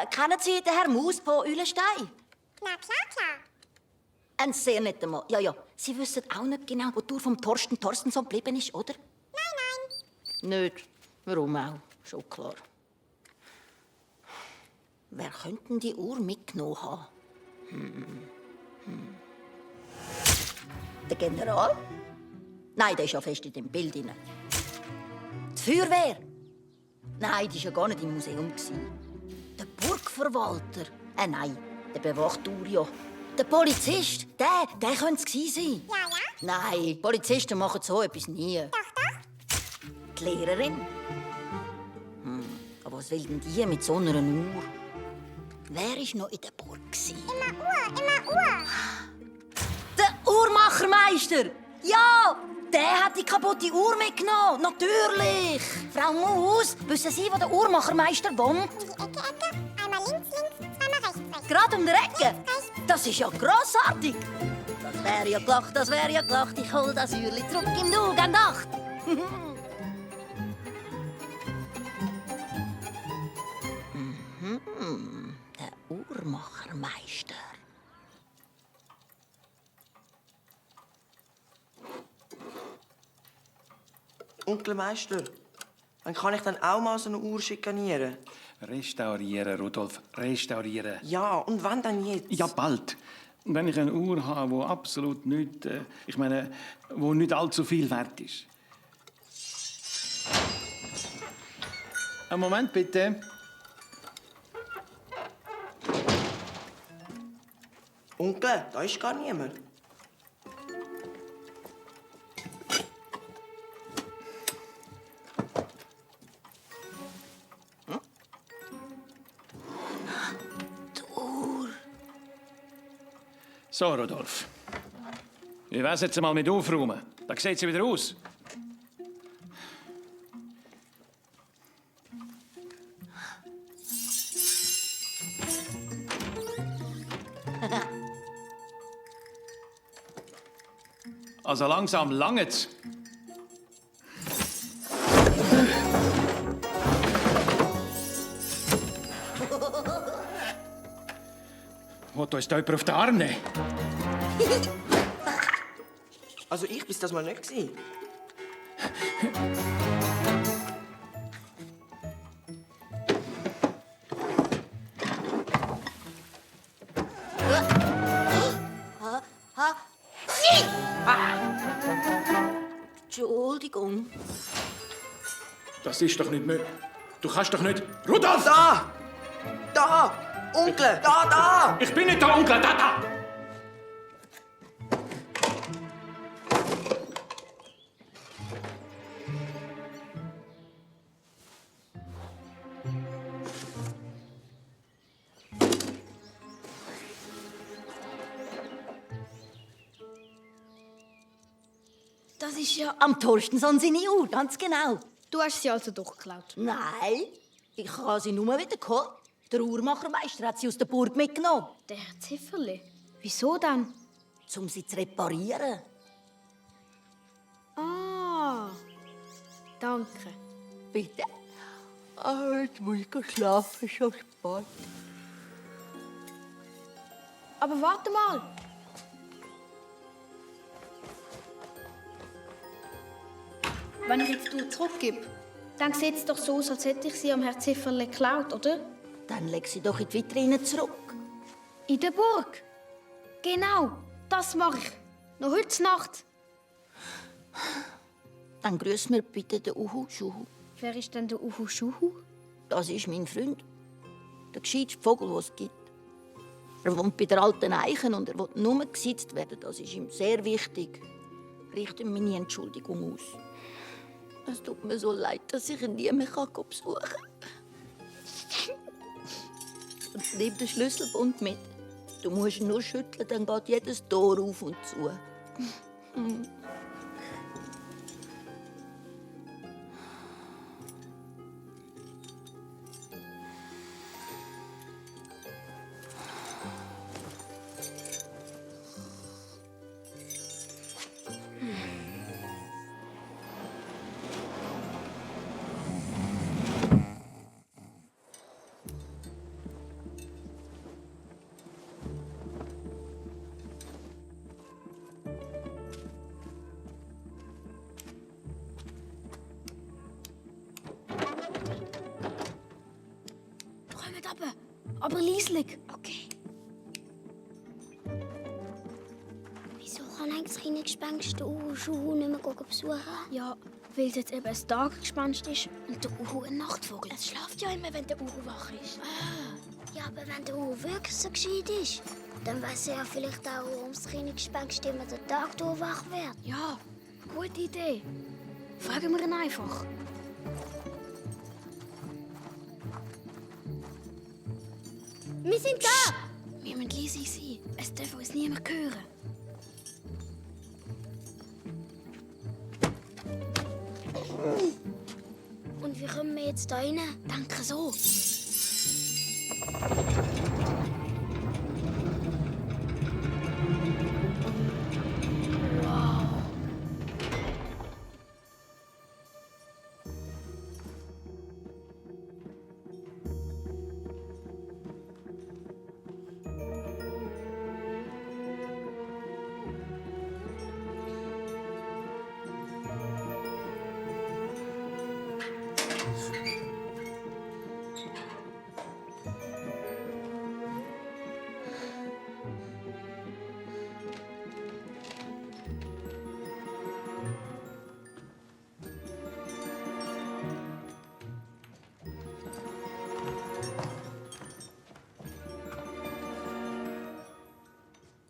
Kennen Sie den Herrn Maus von Eulenstein? Na klar. Ein sehr netter Mann. Ja. Sie wissen auch nicht genau, wo die Uhr vom Thorsten Torstensson geblieben ist, oder? Nein. Nicht. Warum auch? Schon klar. Wer könnte denn die Uhr mitgenommen haben? Der General? Nein, der ist ja fest in dem Bild drin. Die Feuerwehr? Nein, die war ja gar nicht im Museum. Der Burgverwalter? Nein, der bewacht die Uhr ja. Der Polizist? Der könnte es gewesen sein. Ja. Nein, Polizisten machen so etwas nie. Doch. Die Lehrerin? Aber was will denn die mit so einer Uhr? Wer war noch in der Burg? Immer Uhr. Der Uhrmachermeister! Ja! Der hat die kaputte Uhr mitgenommen. Natürlich! Frau Maus, wissen Sie, wo der Uhrmachermeister wohnt? Um die Ecke. Einmal links, zweimal rechts. Gerade um die Ecke? Das ist ja grossartig! Das wäre ja gelacht. Ich hol das Uhrli zurück im Nu, gern Nacht. Der Uhrmachermeister. Onkel Meister, wann kann ich dann auch mal so eine Uhr schikanieren? Restaurieren, Rudolf, restaurieren. Ja, und wann dann jetzt? Ja, bald. Und wenn ich eine Uhr habe, die absolut nicht, wo nicht allzu viel wert ist. Einen Moment, bitte. Onkel, da ist gar niemand. So, Rudolf. Wie wär's jetzt mal mit aufräumen? Da sieht sie wieder aus. Also langsam langt's. Wollt uns da jemand auf den Arm nehmen? Also ich bis das mal nicht gewesen. Entschuldigung. Das ist doch nicht möglich. Du kannst doch nicht... Rudolf! Da! Da! Onkel! Da! Ich bin nicht der Onkel, da! Das ist ja... Am Torstensson seine Uhr, ganz genau. Du hast sie also doch geklaut? Nein, ich habe sie nur wieder geholt. Der Uhrmachermeister hat sie aus der Burg mitgenommen. Der Herr Zifferli? Wieso dann? Um sie zu reparieren. Ah, danke. Bitte? Jetzt muss ich schlafen, schon spät. Aber warte mal. Wenn ich jetzt die zurückgebe, dann sieht es doch so aus, als hätte ich sie am Herrn Zifferle geklaut, oder? Dann leg sie doch in die Vitrine zurück. In der Burg. Genau, das mache ich. Noch heute Nacht. Dann grüß mir bitte den Uhu Schuhu. Wer ist denn der Uhu Schuhu? Das ist mein Freund. Der gescheiteste Vogel, den es gibt. Er wohnt bei der alten Eichen und er will nur gesitzt werden. Das ist ihm sehr wichtig. Richte ihm meine Entschuldigung aus. Es tut mir so leid, dass ich ihn nie mehr besuchen kann. Und nimm den Schlüsselbund mit. Du musst ihn nur schütteln, dann geht jedes Tor auf und zu. Kommt runter, aber leislich. Okay. Wieso kann eigentlich das kleine Gespenst den Uhu Schuhu nicht mehr besuchen? Ja, weil es jetzt eben ein Taggespenst ist und der Uhu ein Nachtvogel. Es schläft ja immer, wenn der Uhu wach ist. Ja, aber wenn der Uhu wirklich so gescheit ist, dann weiß er ja vielleicht auch, warum das kleine Gespenst immer den Tag durch wach wird. Ja, gute Idee. Fragen wir ihn einfach. Wir sind da! Wir müssen leise sein. Es darf uns niemand hören. Und wie kommen wir jetzt da rein? Danke so.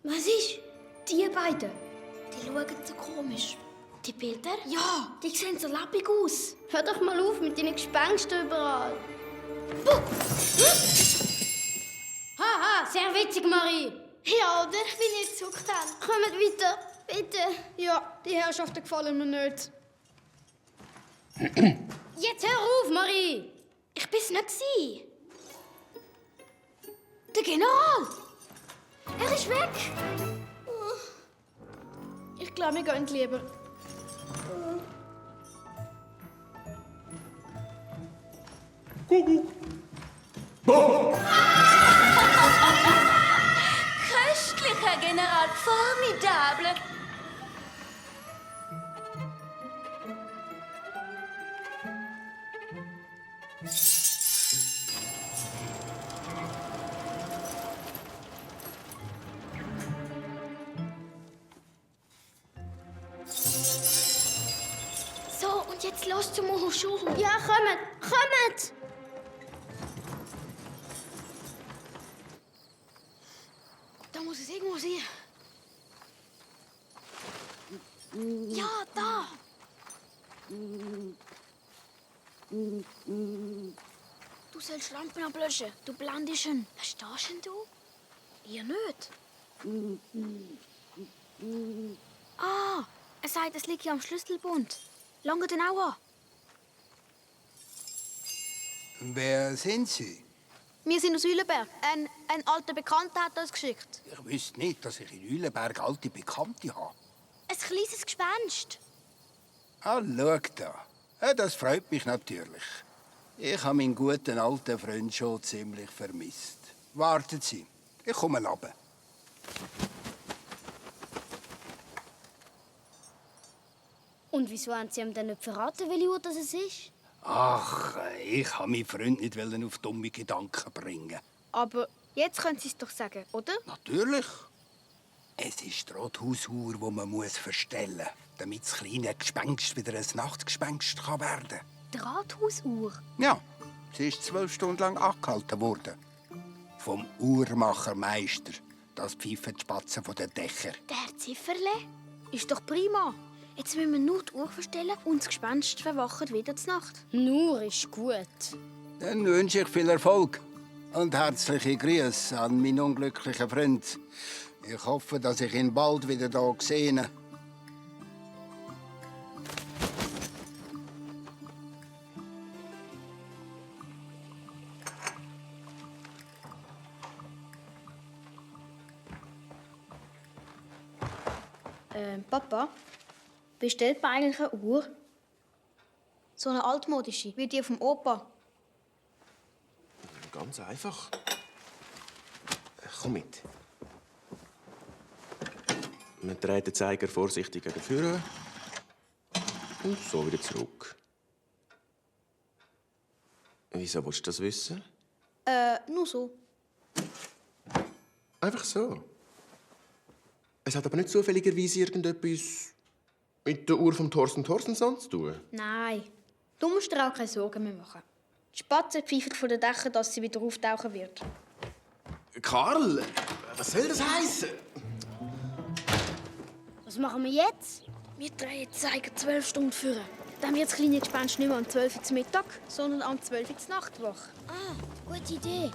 Was ist? Die beiden, die schauen so komisch. Die Bilder? Ja, die sehen so lebendig aus. Hör doch mal auf mit deinen Gespensten überall. Haha, sehr witzig, Marie. Ja, oder? Ich bin jetzt zuckt. Kommt weiter, bitte. Ja, die Herrschaften gefallen mir nicht. Jetzt hör auf, Marie. Ich bin's nicht gsi. Der General! Er ist weg! Ich glaube, wir gehen lieber. Kuckuck! Köstlich, Herr General, formidable. So, und jetzt los zum Uhu Schuhu. Ja, kommt! Da muss es irgendwo sein. Ja, da! Du sollst Lampen ablöschen. Du blendest ihn. Verstehst denn du? Ihr nicht. Ah, er sagt, es liegt ja am Schlüsselbund. Lange den auch an. Wer sind Sie? Wir sind aus Eulenberg. Ein alter Bekannter hat uns geschickt. Ich wüsste nicht, dass ich in Eulenberg alte Bekannte habe. Ein kleines Gespenst. Ah, schau da. Ja, das freut mich natürlich. Ich habe meinen guten alten Freund schon ziemlich vermisst. Warten Sie, ich komme runter. Und wieso haben Sie ihm dann nicht verraten, welche Uhr das ist? Ach, ich kann meinen Freund nicht auf dumme Gedanken bringen. Aber jetzt können Sie es doch sagen, oder? Natürlich. Es ist die Rothausuhr, die man verstellen muss, damit das kleine Gespenst wieder ein Nachtgespenst werden kann. Die Rathausuhr? Ja, sie ist 12 Stunden lang angehalten worden. Vom Uhrmachermeister. Das pfeifen die Spatzen von den Dächern. Der Zifferle? Ist doch prima. Jetzt müssen wir nur die Uhr verstellen und das Gespenst verwacht wieder zur Nacht. Nur ist gut. Dann wünsche ich viel Erfolg und herzliche Grüße an meinen unglücklichen Freund. Ich hoffe, dass ich ihn bald wieder hier sehe. Papa, bestellt man eigentlich eine Uhr? So eine altmodische, wie die vom Opa. Ganz einfach. Komm mit. Man dreht den Zeiger vorsichtig gegen vorne und so wieder zurück. Wieso willst du das wissen? Nur so. Einfach so. Es hat aber nicht zufälligerweise irgendetwas mit der Uhr von Thorsten Thorstensson zu tun. Nein, du musst dir auch keine Sorgen mehr machen. Die Spatzen pfeifen von den Dächern, dass sie wieder auftauchen wird. Karl, was soll das heißen? Was machen wir jetzt? Wir drehen den Zeiger 12 Stunden vor. Dann wird das kleine Gespenst nicht mehr um 12 Uhr zum Mittag, sondern um 12 Uhr zur Nacht wach. Ah, gute Idee.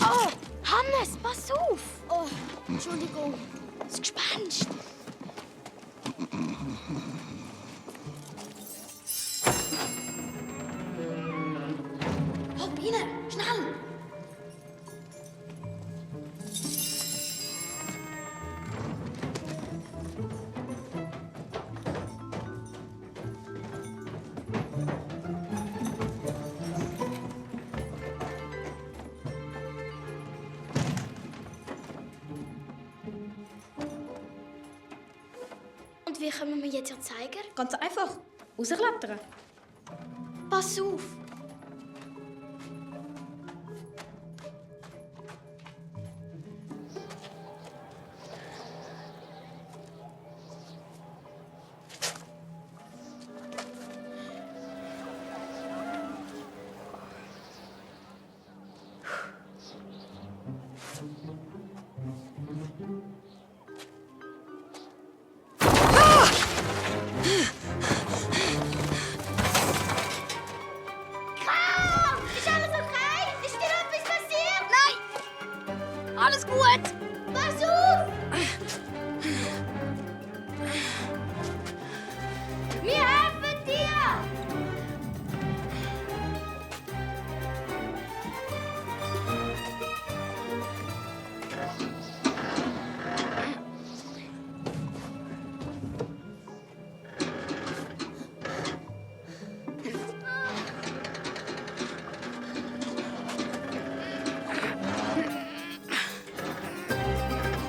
Oh, Hannes, pass auf! Oh, Entschuldigung. Das Gespenst! Hopp rein, schnell! Und wie kommen wir jetzt an den Zeiger? Ganz einfach. Rausklettern. Pass auf! Ist alles okay? Ist dir etwas passiert? Nein! Alles gut! Pass auf! Wir helfen dir!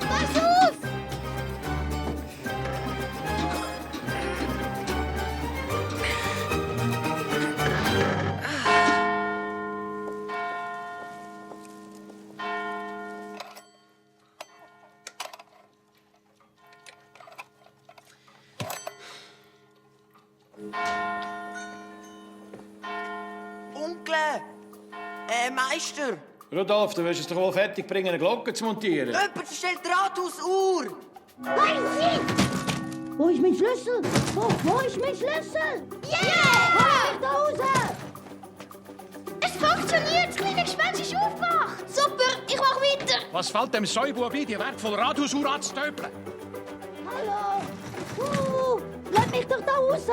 Pass auf! Onkel! Meister! Rudolf, du wirst es doch wohl fertig bringen, eine Glocke zu montieren. Jemand stellt die Rathausuhr! Nein, Sie! Wo ist mein Schlüssel? Wo ist mein Schlüssel? Yeah! Hol mich da raus! Es funktioniert! Das kleine Gespenst ist aufgewacht! Super, ich mach weiter! Was fällt dem Säubub ein, die wertvolle Rathausuhr anzustöbeln? Hallo! Lass mich doch da raus!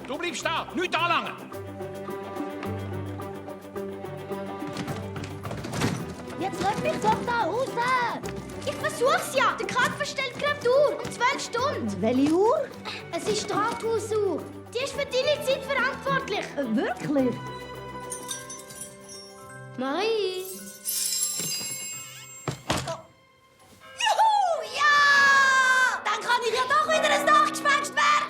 Du bleibst da, nicht anlangen! Jetzt lass mich doch da raus! Ich versuch's ja! Der Krank verstellt gerade die Uhr um 12 Stunden. Welche Uhr? Es ist die Rathausuhr. Die ist für deine Zeit verantwortlich. Wirklich? Marie? Juhu, ja! Dann kann ich ja doch wieder ein Nachtgespenst werden!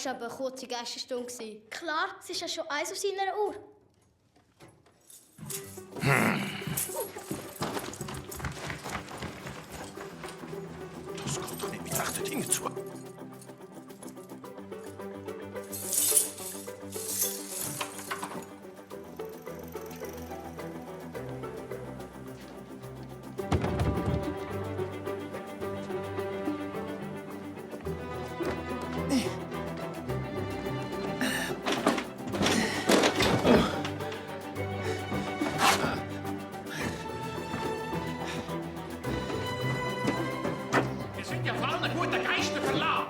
war aber eine kurze Geisterstunde. Klar, es ist ja schon eins auf seiner Uhr. Das geht doch nicht mit rechten Dingen zu. Wir sind ja vor allem ein guter Geisterverlag.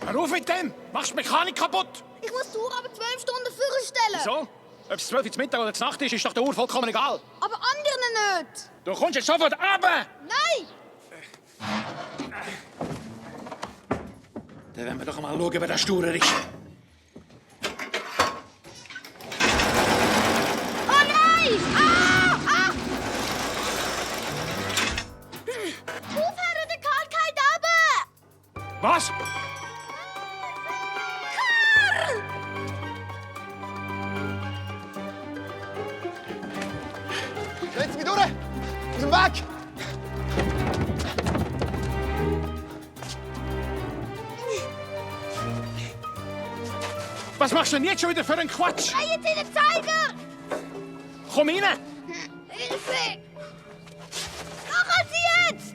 Hör auf mit dem! Machst die Mechanik kaputt! Ich muss die Uhr aber 12 Stunden vorstellen. Wieso? Ob es 12 Uhr Mittag oder Nacht ist, ist doch der Uhr vollkommen egal. Aber anderen nicht. Du kommst jetzt sofort runter! Nein! Dann werden wir doch mal schauen, wer der Sturer ist. Oh nein! Ah! Ah! Aufhören, der Karl geht runter! Was? Karl! Setz mich durch! Aus dem Weg! Was machst du denn jetzt schon wieder für einen Quatsch? Drehen Sie den Zeiger! Komm rein! Hilfe! Machen Sie jetzt!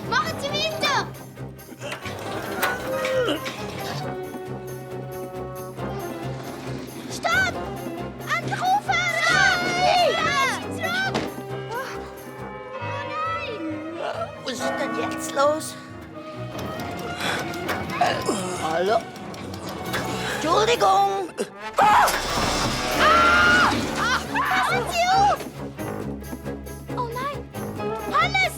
Machen Sie weiter! Stopp! Endlich aufhören! Zurück! Was ist denn jetzt los? Hallo? Entschuldigung! Passen Sie auf! Oh nein! Hannes!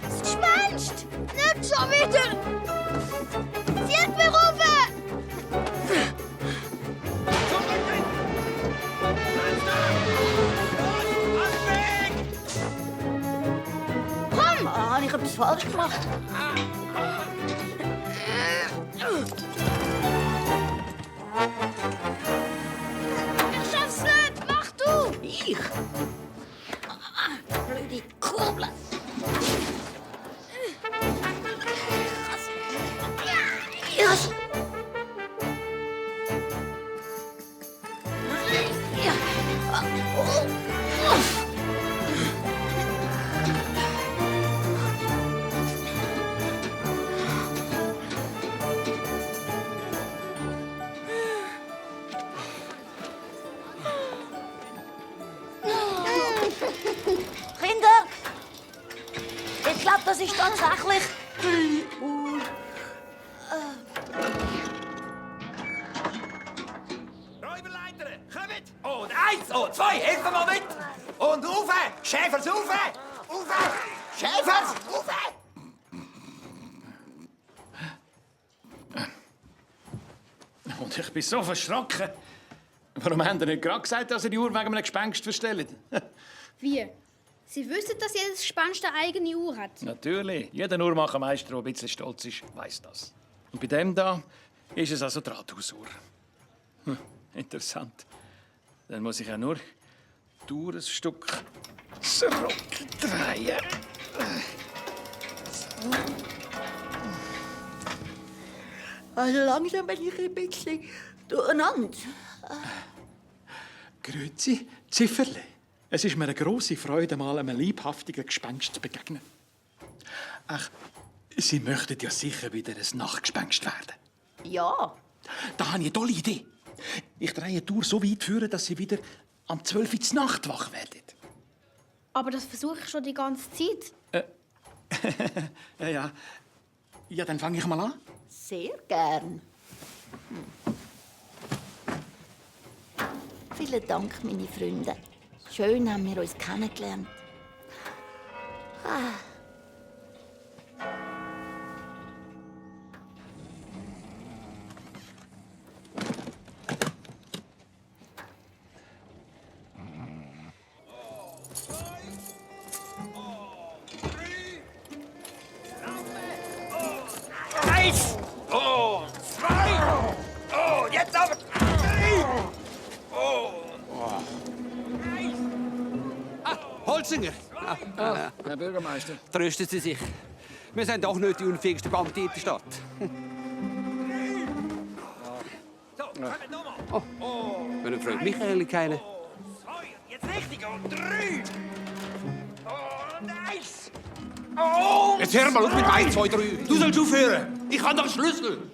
Das Gespenst! Nicht schon wieder! Sie hat mich rufen! Komm! Habe ich etwas falsch gemacht? Ich schaff's nicht! Mach du! Ich? Blöde Kurbel! Yes. Ja. Oh. Kinder! Ich glaube, das ist tatsächlich die Uhr. Räuberleiter, kommt! Und eins, und zwei, helfen wir mit! Und rauf! Schäfers, rauf! Rauf! Schäfers, rauf! Und ich bin so verschrocken. Warum haben Sie nicht gerade gesagt, dass Sie die Uhr wegen einem Gespenst verstellen? Wie? Sie wissen, dass jedes Gespenst eine eigene Uhr hat. Natürlich. Jeder Uhrmachermeister, der ein bisschen stolz ist, weiss das. Und bei dem da ist es also die Rathausuhr. Interessant. Dann muss ich ja nur die Uhr ein Stück zurückdrehen. Also langsam bin ich ein bisschen durcheinander. Grüezi, Zifferle. Es ist mir eine grosse Freude, mal einem leibhaftigen Gespenst zu begegnen. Ach, Sie möchten ja sicher wieder ein Nachtgespenst werden. Ja. Da habe ich eine tolle Idee. Ich drehe die Tour so weit führen, dass Sie wieder am 12 Uhr zur Nacht wach werden. Aber das versuche ich schon die ganze Zeit. Ja. Ja, dann fange ich mal an. Sehr gern. Vielen Dank, meine Freunde. Schön haben wir uns kennengelernt. 1. Und 2. Oh, jetzt aber 3. Oh. Holzinger! Herr Bürgermeister. Trösten Sie sich. Wir sind doch nicht die unfähigste Beamte in der Stadt. Oh, dann freut mich eigentlich keiner. Jetzt richtig. Und 3. Und 1. Oh. Jetzt hör mal auf mit 1, 2, 3. Du sollst aufhören. Ich habe doch einen Schlüssel.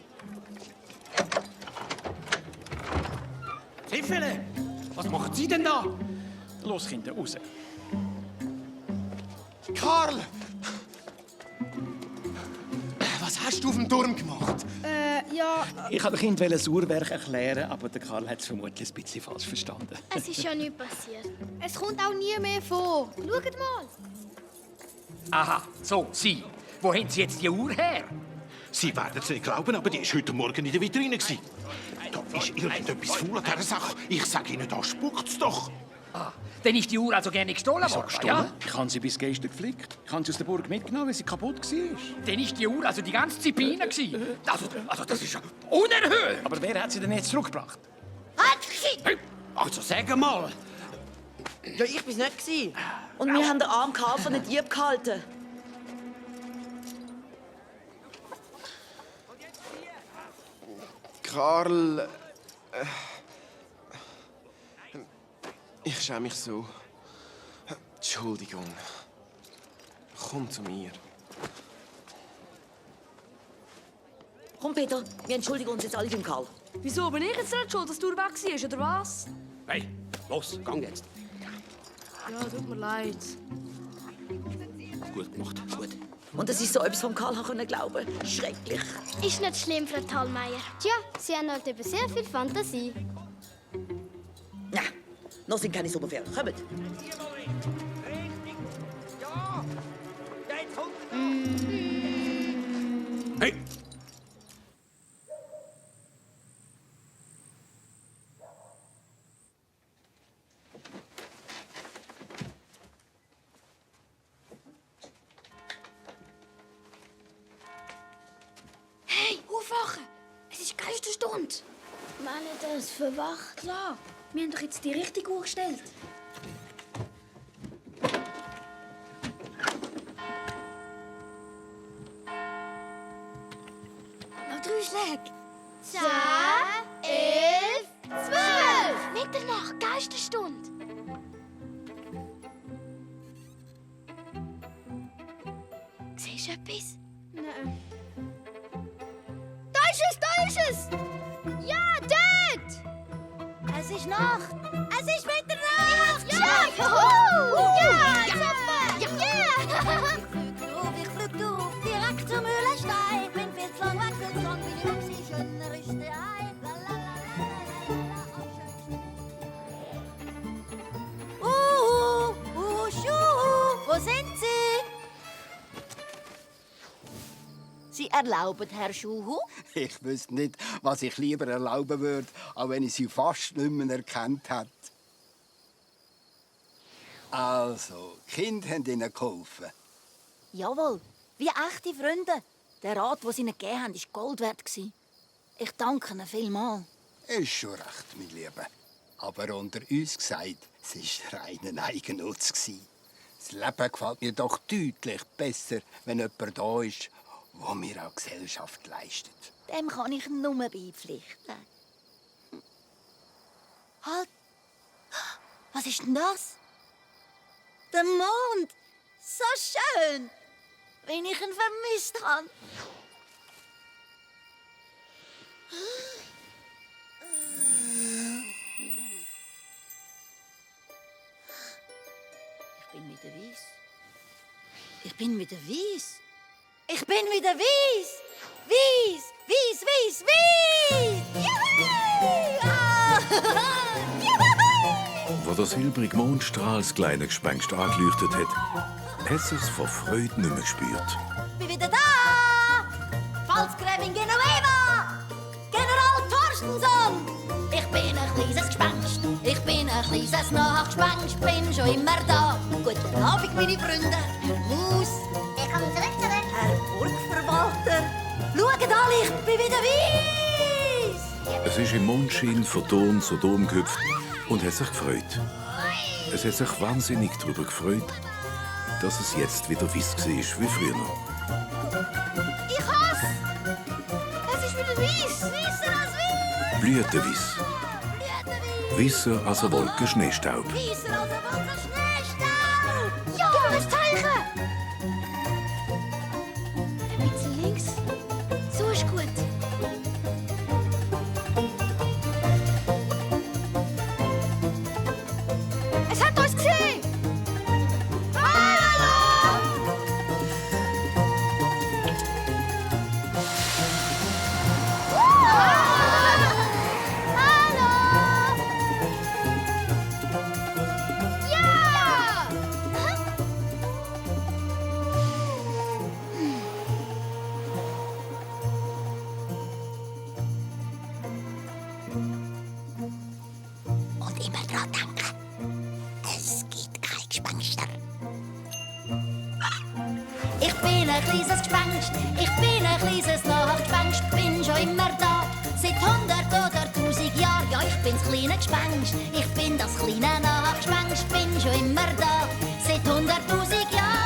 Ziffele, was machen Sie denn da? Los, Kinder, raus. Karl! Was hast du auf dem Turm gemacht? Ja. Ich wollte dem Kind das Uhrwerk erklären, aber der Karl hat es vermutlich ein bisschen falsch verstanden. Es ist ja nichts passiert. Es kommt auch nie mehr vor. Schaut mal. Aha, so, Sie. Wo haben Sie jetzt die Uhr her? Sie werden es nicht glauben, aber die war heute Morgen in der Vitrine. Da ist irgendetwas faul an dieser Sache. Ich sage Ihnen, da spuckt's doch. Ah, dann ist die Uhr also gerne gestohlen worden, ja? Ich habe sie bis gestern gepflegt. Ich habe sie aus der Burg mitgenommen, weil sie kaputt war. Dann ist die Uhr also die ganze Zeit bei Ihnen gewesen. Also das ist ja unerhört. Aber wer hat sie denn jetzt zurückgebracht? Also sag mal. Ja, ich bin's nicht gewesen. Und wir haben den armen Karl von den Dieb gehalten. Karl... ich schäme mich so. Entschuldigung. Komm zu mir. Komm, Peter, wir entschuldigen uns jetzt alle beim Karl. Wieso bin ich jetzt nicht schuld, dass du weg warst, oder was? Hey, los, gang jetzt. Ja, tut mir leid. Gut gemacht, gut. Und dass ich so etwas vom Karl haben glauben konnte. Schrecklich. Ist nicht schlimm, Frau Thalmeier. Tja, Sie haben halt eben sehr viel Fantasie. Ja, noch sind keine Sommerferien. Kommt. Hey! Hey, aufwachen! Es ist Geisterstunde. Meine das verwacht? Klar, wir haben doch jetzt die richtige Uhr gestellt. Noch 3 Schläge. 10, 11, 12. Mitternacht, Geisterstunde. Siehst du etwas? Nein. Da ist es, da ist es! Ja, dort! Es ist Nacht! Es ist Mitternacht! Ja! Juhu! Ja! Super! Ja! Ich flüg auf, direkt zum Mühlenstein. Bin viel zu lang weg, viel zu lang bin ich weg, sie schöner ist der Ei. Schuhu! Wo sind Sie? Sie erlauben, Herr Schuhu? Ich wüsste nicht, was ich lieber erlauben würde, auch wenn ich sie fast nicht mehr erkannt hätte. Also, die Kinder haben Ihnen geholfen. Jawohl, wie echte Freunde. Der Rat, den Sie ihnen gegeben haben, war Gold wert. Ich danke Ihnen vielmals. Ist schon recht, mein Lieber. Aber unter uns gesagt, es war reiner Eigennutz. Das Leben gefällt mir doch deutlich besser, wenn jemand da ist, der mir auch Gesellschaft leistet. Dem kann ich nur beipflichten. Halt! Was ist denn das? Der Mond! So schön! Wenn ich ihn vermisst habe. Ich bin wieder weiss. Ich bin wieder weiss. Ich bin wieder weiss. Weiss, weiss, weiss, weiss! Juhu! Ah! Juhu! Wo der silbrige Mondstrahl das kleine Gespenst angeleuchtet hat, hat sich's vor Freude nicht mehr gespürt. Bin wieder da! Pfalzgräfin Genoveva! General Torstensson! Ich bin ein kleines Gespenst, ich bin ein kleines Nachtgespenst, bin schon immer da. Guten Abend, meine Freunde, Herr Maus. Willkommen zurück. Herr Burgverwalter. Schaut bin wieder weiss! Es ist im Mondschein von Ton zu Dom gehüpft und hat sich gefreut. Es hat sich wahnsinnig darüber gefreut, dass es jetzt wieder weiss war wie früher. Ich hasse! Es ist wieder weiss! Weisser als weiss! Blütenweiss. Weisser als eine Wolke Schneestaub. Weisser als eine Wolke Schneestaub! Ja, ein Zeichen! Ein bisschen links. So ist gut. Es hat uns gesehen! Hallo! Hallo! Ja! Und immer dran denken, es gibt kein Gespenster. Ich bin ein kleines Gespenst, ich bin ein kleines Nachtgespenst, bin schon immer da, seit 100 oder 1000 Jahren. Ja, ich bin das kleine Gespenst, ich bin das kleine Nachtgespenst, bin schon immer da, seit 100.000 Jahren.